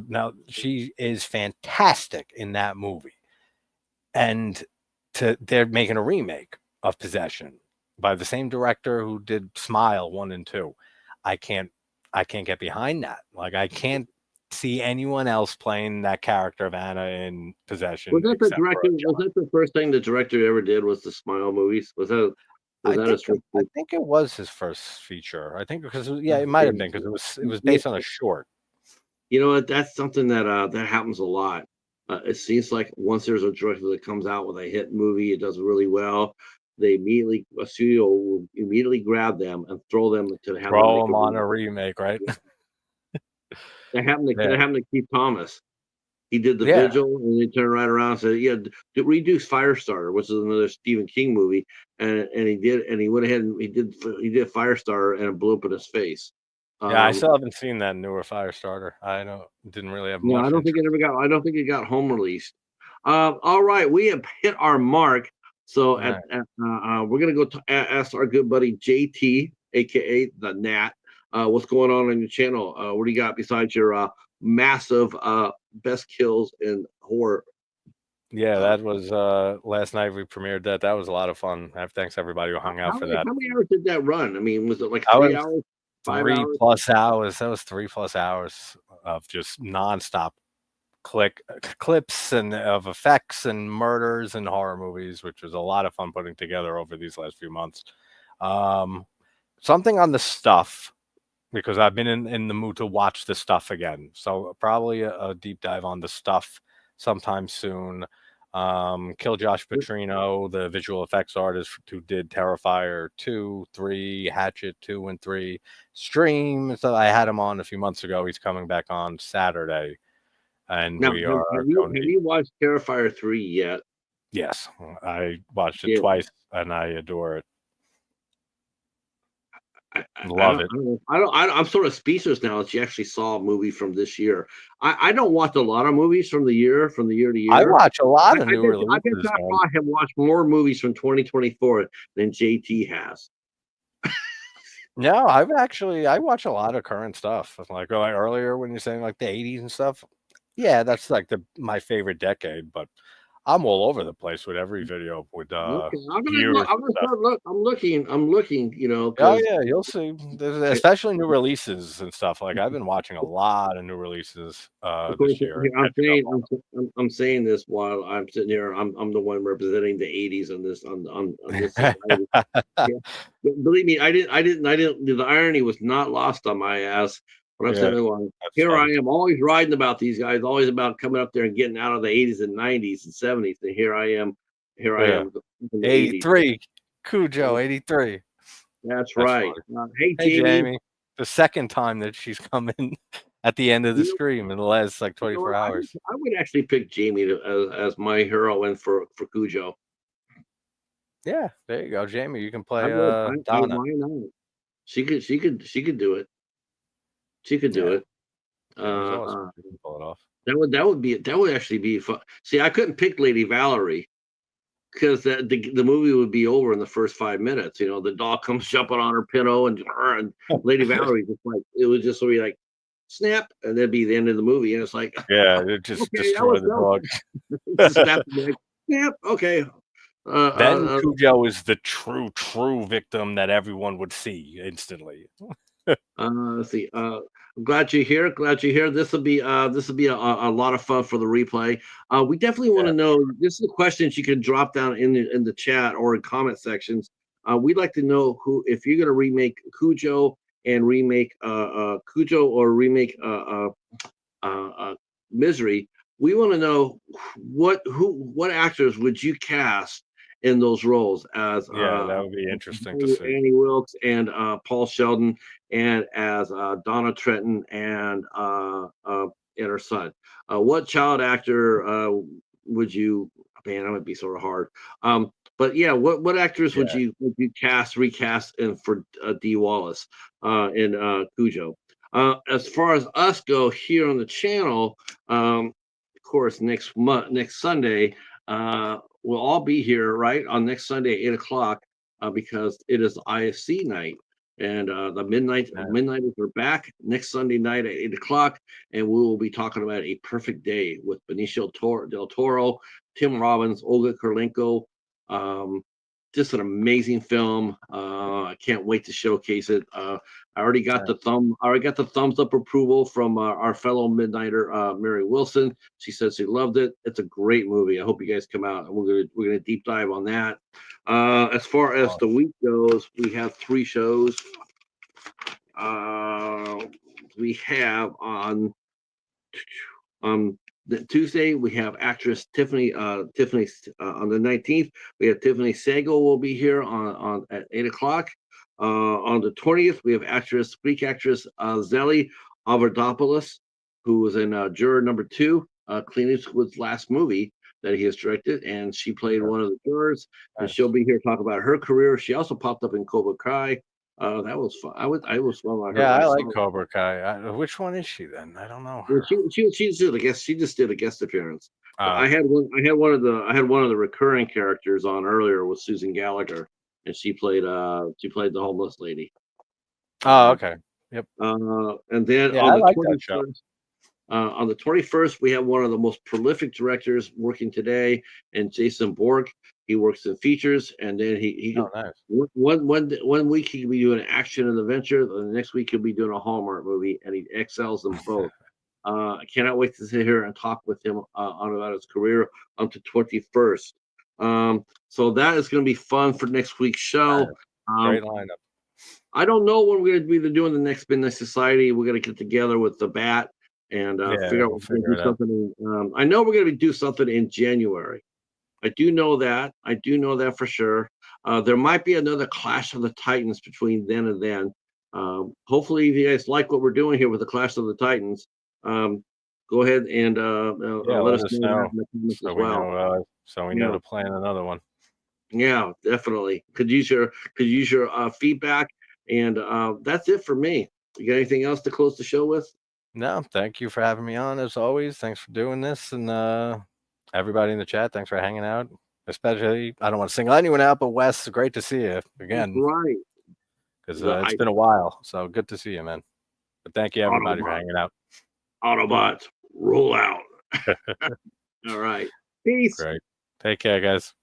Now she is fantastic in that movie, and they're making a remake of Possession by the same director who did Smile 1 and 2. I can't I can't get behind that. Like I can't see anyone else playing that character of Anna in Was Possession that the except for director? Was John. that the first thing the director ever did? Was the Smile movies? Was I that his think first? I think it was his first feature. I think because yeah, it might have been because it was Yeah, based on a short. you know what? That's something that happens a lot. It seems like once there's a director that comes out with a hit movie, it does really well. A studio will immediately grab them and throw them to have them Throw make a him on remake. a remake, right? That Yeah. happened to Keith Thomas. He did The Yeah. Vigil, and they turned right around and said, "Yeah, redo Firestarter," which is another Stephen King movie, and he went ahead and he did Firestarter, and it blew up in his face. Yeah, I Um, still haven't seen that newer Firestarter. I don't didn't really have no, I much don't think it interest. ever got. I don't think it got home released. All right, we have hit our mark. So Alright. we're gonna ask our good buddy JT, aka the Gnat, what's going on your channel? What do you got besides your massive best kills in horror? Yeah, Uh, that was, last night we premiered that. That was a lot of fun. Thanks everybody who hung out for that. how many hours did that run? I mean, was it like I 3 hours, 5 hours? 3 plus hours. That was 3 plus hours of just nonstop clips and of effects and murders and horror movies, which was a lot of fun putting together over these last few months. Um, Something on the stuff because I've been in the mood to watch the stuff again. So probably a deep dive on the stuff sometime soon. Kill Josh Petrino, the visual effects artist who did Terrifier 2, 3, Hatchet 2 and 3, Stream. So I had him on a few months ago. He's coming back on Saturday, and Now, we are going have to. you watched Terrifier 3 yet? Yes, I watched it Yeah. twice, and I adore it. I Love don't, it. I don't, I don't, I'm sort of speechless now that you actually saw a movie from this year. I don't watch a lot of movies from the year to I year. watch a lot of new I bet releases, you man. I have watched more movies from 2024 than JT has. No, I watch a lot of current stuff. Like earlier when you're saying like the '80s and stuff. Yeah, that's like my favorite decade, but I'm all over the place with every video with Okay, years I'm and gonna stuff. start look. I'm looking. Oh Because yeah, you'll see. Especially new releases and stuff. Like I've been watching a lot of new releases of course, this year and here, catching up on I'm saying this while I'm sitting here. I'm the one representing the '80s on this society. them. Yeah. Believe me, I didn't. The irony was not lost on my ass. But I'm Yeah, sitting there going, that's here I funny. am, always riding about these guys, always about coming up there and getting out of the '80s and '90s and '70s. And here I Yeah, am in the '80s. 83, Cujo, 83. That's That's right. funny. Hey, Hey, Jamie. Jamie. The second time that she's come in at the end of the You know, stream in the last like you know 24 what? hours. I would actually pick Jamie as my heroine for Cujo. Yeah, there you go, Jamie. You can I play would. Donna. Why not? She could do it. She could do Yeah, it. Jamie's Uh, awesome. uh, You can pull it off. that would actually be fun. See, I couldn't pick Lady Valerie because the movie would be over in the first 5 minutes. You know, the dog comes jumping on her pillow, and Lady Valerie just like it was just be like snap, and that'd be the end of the movie. And it's like, Yeah, it just okay, destroy the dog. just snap, like, snap. Okay. Then Cujo is the true victim that everyone would see instantly. Let's see. I'm glad you're here. Glad you're here. This will be a lot of fun for the replay. We definitely want Yeah. to know. This is the questions you can drop down in the chat or in comment sections. We'd like to know who, if you're going to remake Cujo and remake Cujo or remake Misery. We want to know what actors would you cast in those roles as Yeah, that would be interesting to see. Annie Wilkes and Paul Sheldon, and as Donna Trenton and her son. What child actor would you? Man, that would be sort of hard. But yeah, what actors would Yeah. you recast, and for D. Wallace in Cujo? As far as us go here on the channel, of course, next Sunday, we'll all be here, right, on next Sunday, 8 o'clock, because it is IFC night. And the Midnighters are back next Sunday night at 8 o'clock, and we will be talking about A Perfect Day with Benicio del Toro, Tim Robbins, Olga Kurylenko. Just an amazing film. I can't wait to showcase it. I already got the thumbs up approval from our fellow Midnighter, Mary Wilson. She says she loved it. It's a great movie. I hope you guys come out, and we're gonna deep dive on that. As far as the week goes, we have 3 shows. We have on the Tuesday, we have actress Tiffany on the 19th. We have Tiffany Sago will be here on at 8 o'clock. On the 20th, we have Greek actress Zeli Avardopoulos, who was in Juror Number 2, Clint Eastwood's last movie that he has directed, and she played one of the jurors. And she'll be here to talk about her career. She also popped up in Cobra Kai. That was fun. I was fun on her. Yeah, I like Cobra Kai. Which one is she then? I don't know her. She did a guest. She just did a guest appearance. Oh, I had one of the recurring characters on earlier with Susan Gallagher, and she played the homeless lady. Oh, okay. Yep. And then Yeah, on I the like 21st, that show. on the 21st, we have one of the most prolific directors working today, and Jason Borg. He works in features, and then he Oh, nice. one week he could be doing action and adventure, the next week he'll be doing a Hallmark movie, and he excels in both. I cannot wait to sit here and talk with him on about his career on the 21st. So that is going to be fun for next week's show. Great lineup. I don't know when we're going to be doing the next Midnight Society. We're going to get together with the Bat and figure out we're going to do something. I know we're going to do something in January. I do know that. I do know that for sure. There might be another Clash of the Titans between then and then. Hopefully, if you guys like what we're doing here with the Clash of the Titans, go ahead and let us know in the comments as well. So we know to plan another one. Yeah, definitely. Could use your feedback, and that's it for me. You got anything else to close the show with? No, thank you for having me on as always. Thanks for doing this, and everybody in the chat, thanks for hanging out. Especially, I don't want to single anyone out, but Wes, great to see you again. That's right. Because it's been a while, so good to see you, man. But thank you, everybody, for hanging out. Autobots, roll out. All right. Peace. Great. Take care, guys.